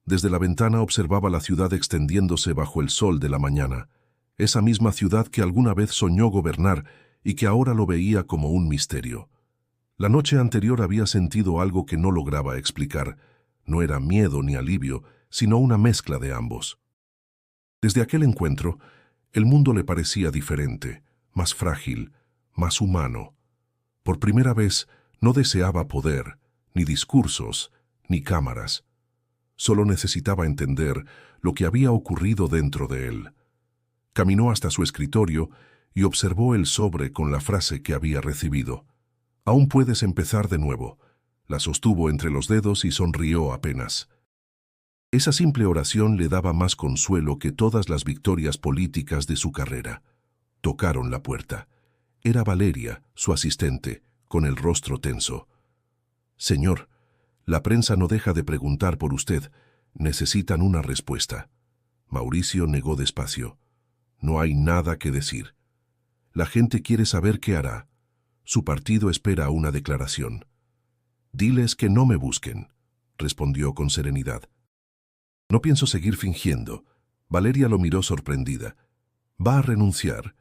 Desde la ventana observaba la ciudad extendiéndose bajo el sol de la mañana. Esa misma ciudad que alguna vez soñó gobernar y que ahora lo veía como un misterio. La noche anterior había sentido algo que no lograba explicar. No era miedo ni alivio, sino una mezcla de ambos. Desde aquel encuentro, el mundo le parecía diferente, más frágil, más humano. Por primera vez, no deseaba poder, ni discursos, ni cámaras. Solo necesitaba entender lo que había ocurrido dentro de él. Caminó hasta su escritorio y observó el sobre con la frase que había recibido. «Aún puedes empezar de nuevo». La sostuvo entre los dedos y sonrió apenas. Esa simple oración le daba más consuelo que todas las victorias políticas de su carrera. Tocaron la puerta. Era Valeria, su asistente, con el rostro tenso. «Señor, la prensa no deja de preguntar por usted. Necesitan una respuesta». Mauricio negó despacio. No hay nada que decir. La gente quiere saber qué hará. Su partido espera una declaración. Diles que no me busquen, respondió con serenidad. No pienso seguir fingiendo. Valeria lo miró sorprendida. ¿Va a renunciar?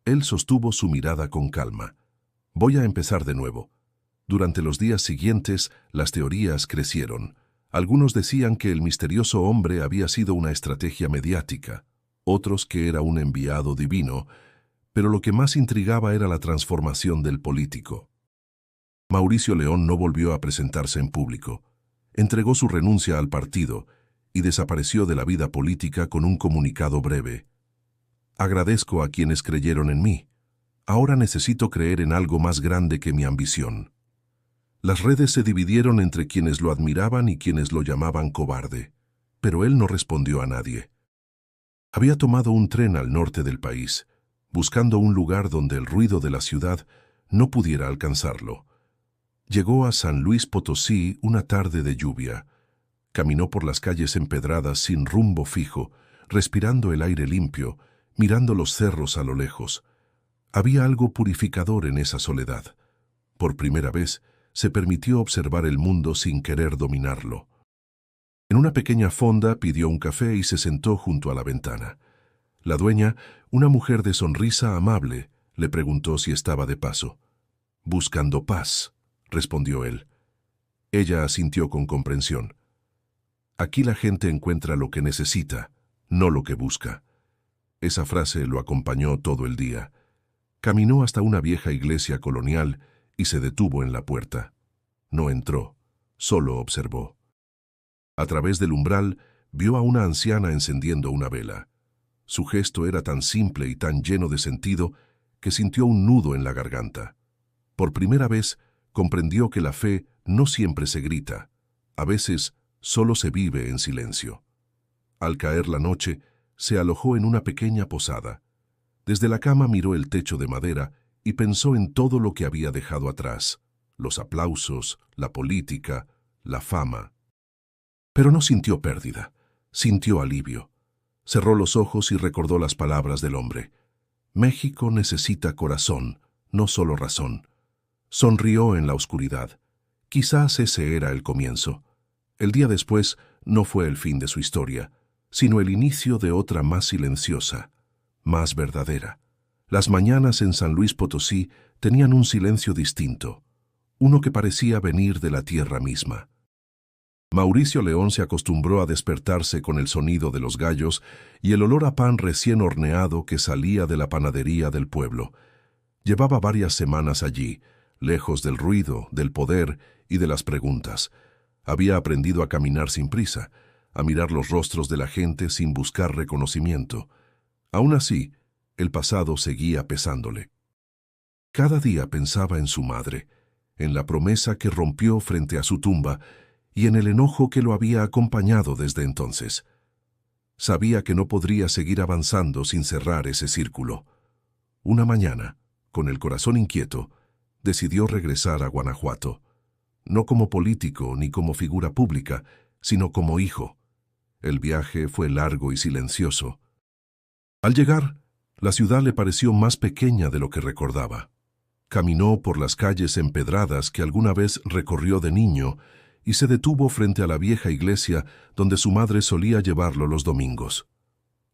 Él sostuvo su mirada con calma. Voy a empezar de nuevo. Durante los días siguientes, las teorías crecieron. Algunos decían que el misterioso hombre había sido una estrategia mediática, otros que era un enviado divino, pero lo que más intrigaba era la transformación del político. Mauricio León no volvió a presentarse en público. Entregó su renuncia al partido y desapareció de la vida política con un comunicado breve. Agradezco a quienes creyeron en mí. Ahora necesito creer en algo más grande que mi ambición. Las redes se dividieron entre quienes lo admiraban y quienes lo llamaban cobarde, pero él no respondió a nadie. Había tomado un tren al norte del país, buscando un lugar donde el ruido de la ciudad no pudiera alcanzarlo. Llegó a San Luis Potosí una tarde de lluvia. Caminó por las calles empedradas sin rumbo fijo, respirando el aire limpio, mirando los cerros a lo lejos. Había algo purificador en esa soledad. Por primera vez, se permitió observar el mundo sin querer dominarlo. En una pequeña fonda pidió un café y se sentó junto a la ventana. La dueña, una mujer de sonrisa amable, le preguntó si estaba de paso. «Buscando paz», respondió él. Ella asintió con comprensión. «Aquí la gente encuentra lo que necesita, no lo que busca». Esa frase lo acompañó todo el día. Caminó hasta una vieja iglesia colonial y se detuvo en la puerta. No entró, solo observó. A través del umbral vio a una anciana encendiendo una vela. Su gesto era tan simple y tan lleno de sentido que sintió un nudo en la garganta. Por primera vez comprendió que la fe no siempre se grita, a veces solo se vive en silencio. Al caer la noche, se alojó en una pequeña posada. Desde la cama miró el techo de madera y pensó en todo lo que había dejado atrás, los aplausos, la política, la fama. Pero no sintió pérdida, sintió alivio. Cerró los ojos y recordó las palabras del hombre. México necesita corazón, no solo razón. Sonrió en la oscuridad. Quizás ese era el comienzo. El día después no fue el fin de su historia, sino el inicio de otra más silenciosa, más verdadera. Las mañanas en San Luis Potosí tenían un silencio distinto, uno que parecía venir de la tierra misma. Mauricio León se acostumbró a despertarse con el sonido de los gallos y el olor a pan recién horneado que salía de la panadería del pueblo. Llevaba varias semanas allí, lejos del ruido, del poder y de las preguntas. Había aprendido a caminar sin prisa, a mirar los rostros de la gente sin buscar reconocimiento. Aún así, el pasado seguía pesándole. Cada día pensaba en su madre, en la promesa que rompió frente a su tumba y en el enojo que lo había acompañado desde entonces. Sabía que no podría seguir avanzando sin cerrar ese círculo. Una mañana, con el corazón inquieto, decidió regresar a Guanajuato, no como político ni como figura pública, sino como hijo. El viaje fue largo y silencioso. Al llegar, la ciudad le pareció más pequeña de lo que recordaba. Caminó por las calles empedradas que alguna vez recorrió de niño y se detuvo frente a la vieja iglesia donde su madre solía llevarlo los domingos.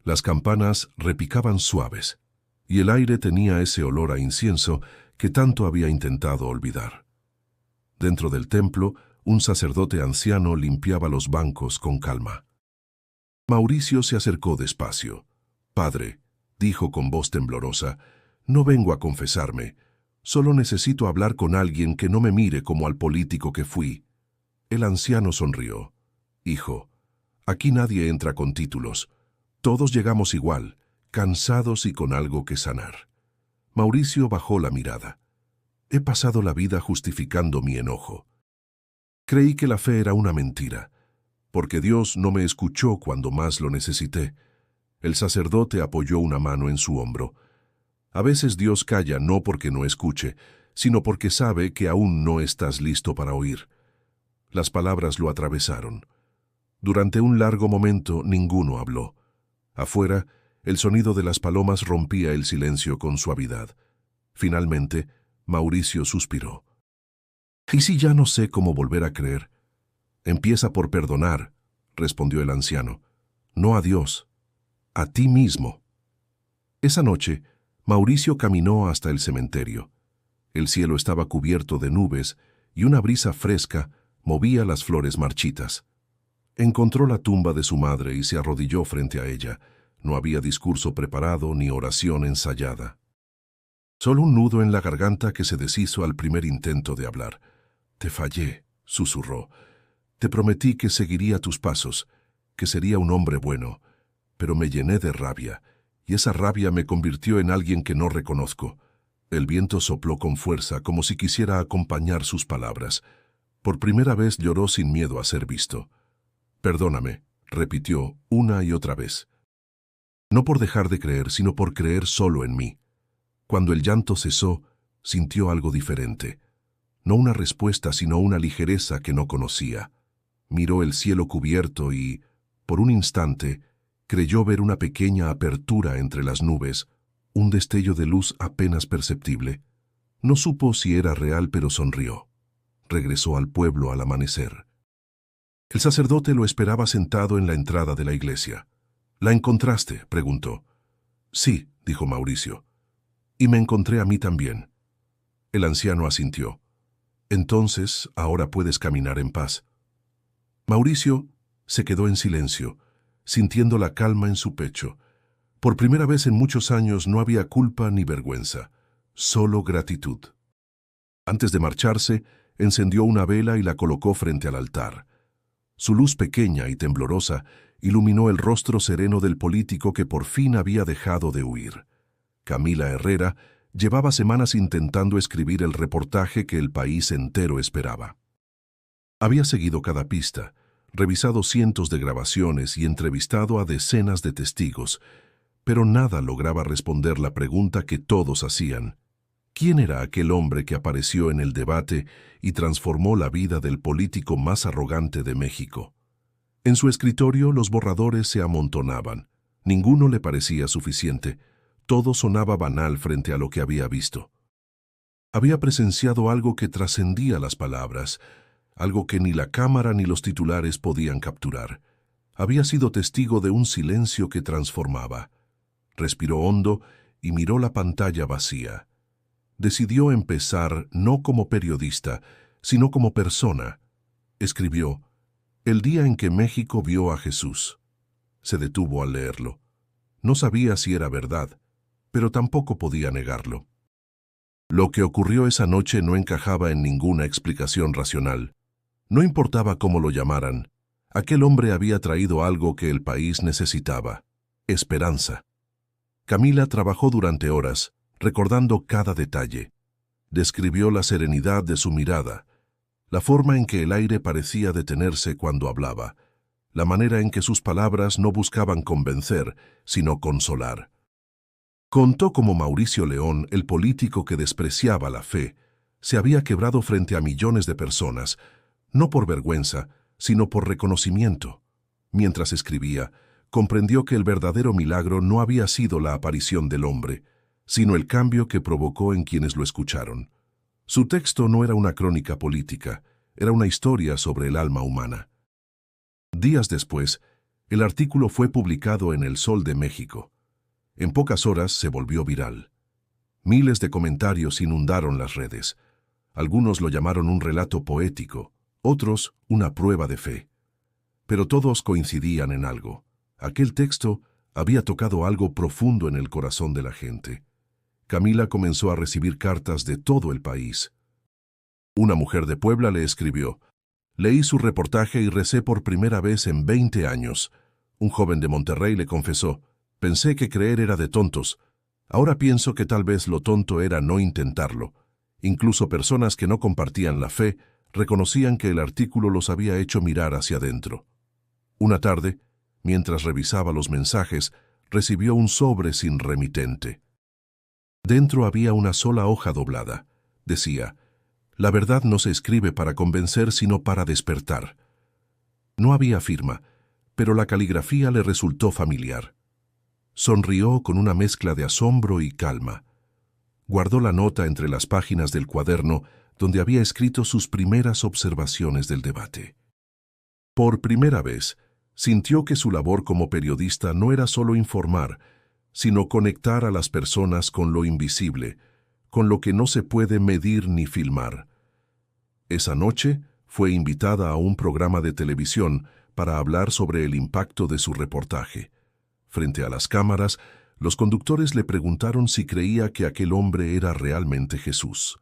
Las campanas repicaban suaves y el aire tenía ese olor a incienso que tanto había intentado olvidar. Dentro del templo, un sacerdote anciano limpiaba los bancos con calma. Mauricio se acercó despacio. «Padre», dijo con voz temblorosa, «no vengo a confesarme. Solo necesito hablar con alguien que no me mire como al político que fui». El anciano sonrió. «Hijo, aquí nadie entra con títulos. Todos llegamos igual, cansados y con algo que sanar». Mauricio bajó la mirada. «He pasado la vida justificando mi enojo. Creí que la fe era una mentira, porque Dios no me escuchó cuando más lo necesité». El sacerdote apoyó una mano en su hombro. «A veces Dios calla no porque no escuche, sino porque sabe que aún no estás listo para oír». Las palabras lo atravesaron. Durante un largo momento ninguno habló. Afuera, El sonido de las palomas rompía el silencio con suavidad. Finalmente, Mauricio suspiró. «¿Y si ya no sé cómo volver a creer?» «Empieza por perdonar», respondió el anciano. «No a Dios, a ti mismo». Esa noche, Mauricio caminó hasta el cementerio. El cielo estaba cubierto de nubes y una brisa fresca movía las flores marchitas. Encontró la tumba de su madre y se arrodilló frente a ella. No había discurso preparado ni oración ensayada. Solo un nudo en la garganta que se deshizo al primer intento de hablar. «Te fallé», susurró. «Te prometí que seguiría tus pasos, que sería un hombre bueno, pero me llené de rabia, y esa rabia me convirtió en alguien que no reconozco». El viento sopló con fuerza, como si quisiera acompañar sus palabras. Por primera vez lloró sin miedo a ser visto. «Perdóname», repitió una y otra vez. No por dejar de creer, sino por creer solo en mí. Cuando el llanto cesó, sintió algo diferente. No una respuesta, sino una ligereza que no conocía. Miró el cielo cubierto y, por un instante, creyó ver una pequeña apertura entre las nubes, un destello de luz apenas perceptible. No supo si era real, pero sonrió. Regresó al pueblo al amanecer. El sacerdote lo esperaba sentado en la entrada de la iglesia. «¿La encontraste?», preguntó. «Sí», dijo Mauricio. «Y me encontré a mí también». El anciano asintió. «Entonces, ahora puedes caminar en paz». Mauricio se quedó en silencio, sintiendo la calma en su pecho. Por primera vez en muchos años no había culpa ni vergüenza, solo gratitud. Antes de marcharse, encendió una vela y la colocó frente al altar. Su luz pequeña y temblorosa iluminó el rostro sereno del político que por fin había dejado de huir. Camila Herrera llevaba semanas intentando escribir el reportaje que el país entero esperaba. Había seguido cada pista, revisado cientos de grabaciones y entrevistado a decenas de testigos, pero nada lograba responder la pregunta que todos hacían. ¿Quién era aquel hombre que apareció en el debate y transformó la vida del político más arrogante de México? En su escritorio los borradores se amontonaban. Ninguno le parecía suficiente. Todo sonaba banal frente a lo que había visto. Había presenciado algo que trascendía las palabras, algo que ni la cámara ni los titulares podían capturar. Había sido testigo de un silencio que transformaba. Respiró hondo y miró la pantalla vacía. Decidió empezar no como periodista, sino como persona. Escribió: «El día en que México vio a Jesús». Se detuvo al leerlo. No sabía si era verdad, pero tampoco podía negarlo. Lo que ocurrió esa noche no encajaba en ninguna explicación racional. No importaba cómo lo llamaran, aquel hombre había traído algo que el país necesitaba: esperanza. Camila trabajó durante horas, recordando cada detalle. Describió la serenidad de su mirada, la forma en que el aire parecía detenerse cuando hablaba, la manera en que sus palabras no buscaban convencer, sino consolar. Contó cómo Mauricio León, el político que despreciaba la fe, se había quebrado frente a millones de personas, no por vergüenza, sino por reconocimiento. Mientras escribía, comprendió que el verdadero milagro no había sido la aparición del hombre, sino el cambio que provocó en quienes lo escucharon. Su texto no era una crónica política, era una historia sobre el alma humana. Días después, el artículo fue publicado en El Sol de México. En pocas horas se volvió viral. Miles de comentarios inundaron las redes. Algunos lo llamaron un relato poético, otros una prueba de fe. Pero todos coincidían en algo. Aquel texto había tocado algo profundo en el corazón de la gente. Camila comenzó a recibir cartas de todo el país. Una mujer de Puebla le escribió: «Leí su reportaje y recé por primera vez en 20 años». Un joven de Monterrey le confesó: «Pensé que creer era de tontos. Ahora pienso que tal vez lo tonto era no intentarlo». Incluso personas que no compartían la fe reconocían que el artículo los había hecho mirar hacia adentro. Una tarde, mientras revisaba los mensajes, recibió un sobre sin remitente. Dentro había una sola hoja doblada. Decía: «La verdad no se escribe para convencer, sino para despertar». No había firma, pero la caligrafía le resultó familiar. Sonrió con una mezcla de asombro y calma. Guardó la nota entre las páginas del cuaderno donde había escrito sus primeras observaciones del debate. Por primera vez, sintió que su labor como periodista no era solo informar, sino conectar a las personas con lo invisible, con lo que no se puede medir ni filmar. Esa noche fue invitada a un programa de televisión para hablar sobre el impacto de su reportaje. Frente a las cámaras, los conductores le preguntaron si creía que aquel hombre era realmente Jesús.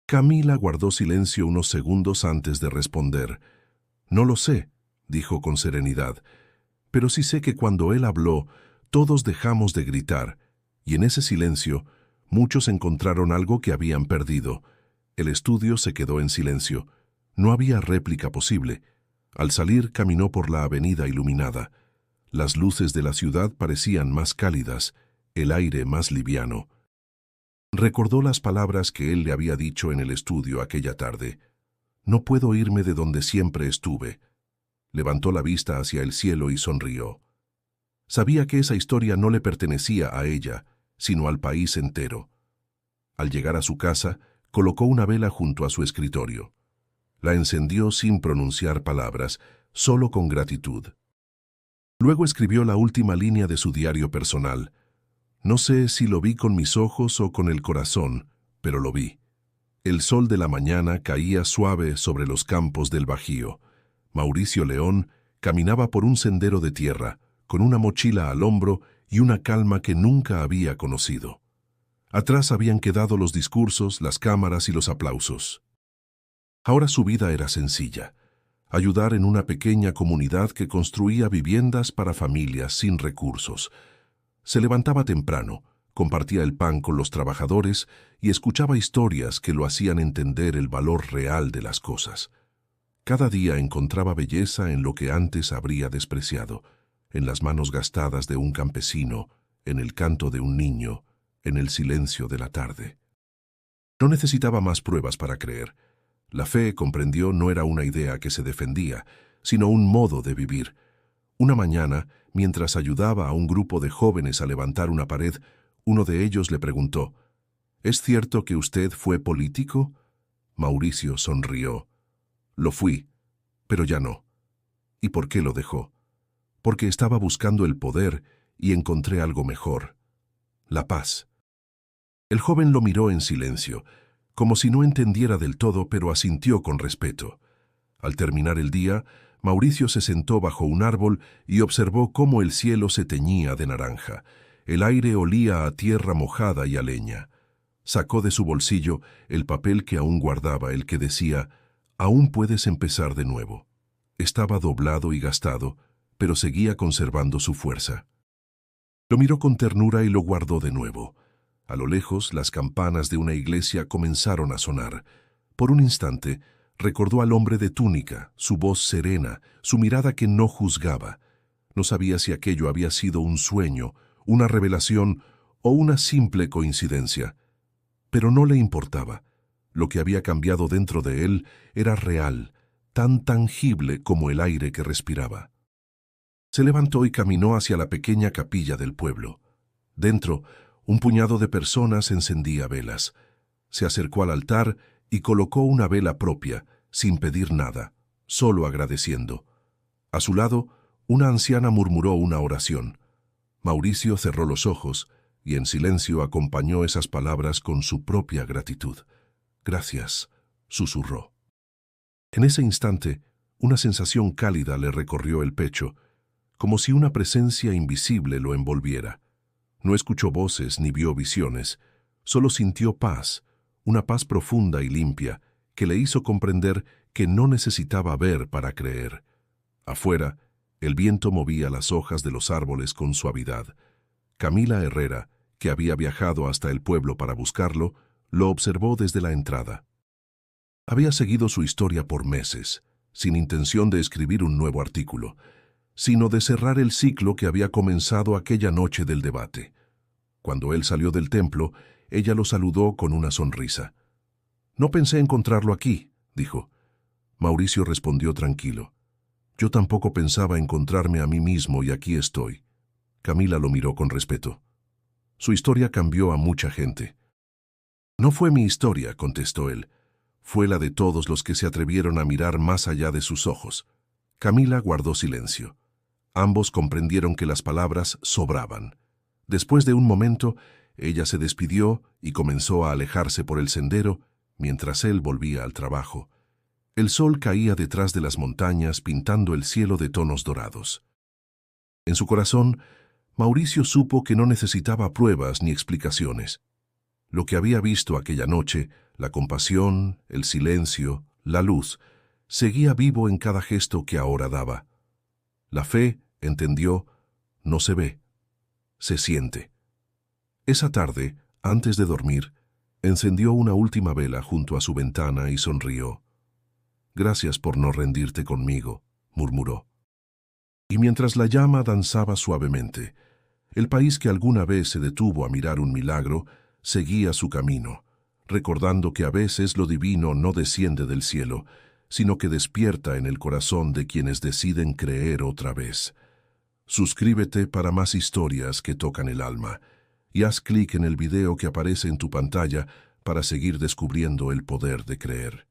Camila guardó silencio unos segundos antes de responder. «No lo sé», dijo con serenidad, «pero sí sé que cuando él habló, todos dejamos de gritar, y en ese silencio, muchos encontraron algo que habían perdido. El estudio se quedó en silencio. No había réplica posible. Al salir, caminó por la avenida iluminada. Las luces de la ciudad parecían más cálidas, el aire más liviano. Recordó las palabras que él le había dicho en el estudio aquella tarde. «No puedo irme de donde siempre estuve». Levantó la vista hacia el cielo y sonrió. Sabía que esa historia no le pertenecía a ella, sino al país entero. Al llegar a su casa, colocó una vela junto a su escritorio. La encendió sin pronunciar palabras, solo con gratitud. Luego escribió la última línea de su diario personal. «No sé si lo vi con mis ojos o con el corazón, pero lo vi». El sol de la mañana caía suave sobre los campos del Bajío. Mauricio León caminaba por un sendero de tierra, con una mochila al hombro y una calma que nunca había conocido. Atrás habían quedado los discursos, las cámaras y los aplausos. Ahora su vida era sencilla: ayudar en una pequeña comunidad que construía viviendas para familias sin recursos. Se levantaba temprano, compartía el pan con los trabajadores y escuchaba historias que lo hacían entender el valor real de las cosas. Cada día encontraba belleza en lo que antes habría despreciado, en las manos gastadas de un campesino, en el canto de un niño, en el silencio de la tarde. No necesitaba más pruebas para creer. La fe, comprendió, no era una idea que se defendía, sino un modo de vivir. Una mañana, mientras ayudaba a un grupo de jóvenes a levantar una pared, uno de ellos le preguntó: «¿Es cierto que usted fue político?» Mauricio sonrió. «Lo fui, pero ya no». «¿Y por qué lo dejó?» «Porque estaba buscando el poder y encontré algo mejor: la paz». El joven lo miró en silencio, como si no entendiera del todo, pero asintió con respeto. Al terminar el día, Mauricio se sentó bajo un árbol y observó cómo el cielo se teñía de naranja. El aire olía a tierra mojada y a leña. Sacó de su bolsillo el papel que aún guardaba, el que decía: «Aún puedes empezar de nuevo». Estaba doblado y gastado, pero seguía conservando su fuerza. Lo miró con ternura y lo guardó de nuevo. A lo lejos, las campanas de una iglesia comenzaron a sonar. Por un instante, recordó al hombre de túnica, su voz serena, su mirada que no juzgaba. No sabía si aquello había sido un sueño, una revelación o una simple coincidencia. Pero no le importaba. Lo que había cambiado dentro de él era real, tan tangible como el aire que respiraba. Se levantó y caminó hacia la pequeña capilla del pueblo. Dentro, un puñado de personas encendía velas. Se acercó al altar y colocó una vela propia, sin pedir nada, solo agradeciendo. A su lado, una anciana murmuró una oración. Mauricio cerró los ojos y en silencio acompañó esas palabras con su propia gratitud. «Gracias», susurró. En ese instante, una sensación cálida le recorrió el pecho, como si una presencia invisible lo envolviera. No escuchó voces ni vio visiones, solo sintió paz, una paz profunda y limpia, que le hizo comprender que no necesitaba ver para creer. Afuera, el viento movía las hojas de los árboles con suavidad. Camila Herrera, que había viajado hasta el pueblo para buscarlo, lo observó desde la entrada. Había seguido su historia por meses, sin intención de escribir un nuevo artículo, sino de cerrar el ciclo que había comenzado aquella noche del debate. Cuando él salió del templo, ella lo saludó con una sonrisa. «No pensé encontrarlo aquí», dijo. Mauricio respondió tranquilo. «Yo tampoco pensaba encontrarme a mí mismo y aquí estoy». Camila lo miró con respeto. Su historia cambió a mucha gente. No fue mi historia, contestó él. Fue la de todos los que se atrevieron a mirar más allá de sus ojos. Camila guardó silencio. Ambos comprendieron que las palabras sobraban. Después de un momento, ella se despidió y comenzó a alejarse por el sendero mientras él volvía al trabajo. El sol caía detrás de las montañas pintando el cielo de tonos dorados. En su corazón, Mauricio supo que no necesitaba pruebas ni explicaciones. Lo que había visto aquella noche, la compasión, el silencio, la luz, seguía vivo en cada gesto que ahora daba. La fe, entendió, no se ve, se siente. Esa tarde, antes de dormir, encendió una última vela junto a su ventana y sonrió. «Gracias por no rendirte conmigo», murmuró. Y mientras la llama danzaba suavemente, el país que alguna vez se detuvo a mirar un milagro seguía su camino, recordando que a veces lo divino no desciende del cielo, sino que despierta en el corazón de quienes deciden creer otra vez. Suscríbete para más historias que tocan el alma y haz clic en el video que aparece en tu pantalla para seguir descubriendo el poder de creer.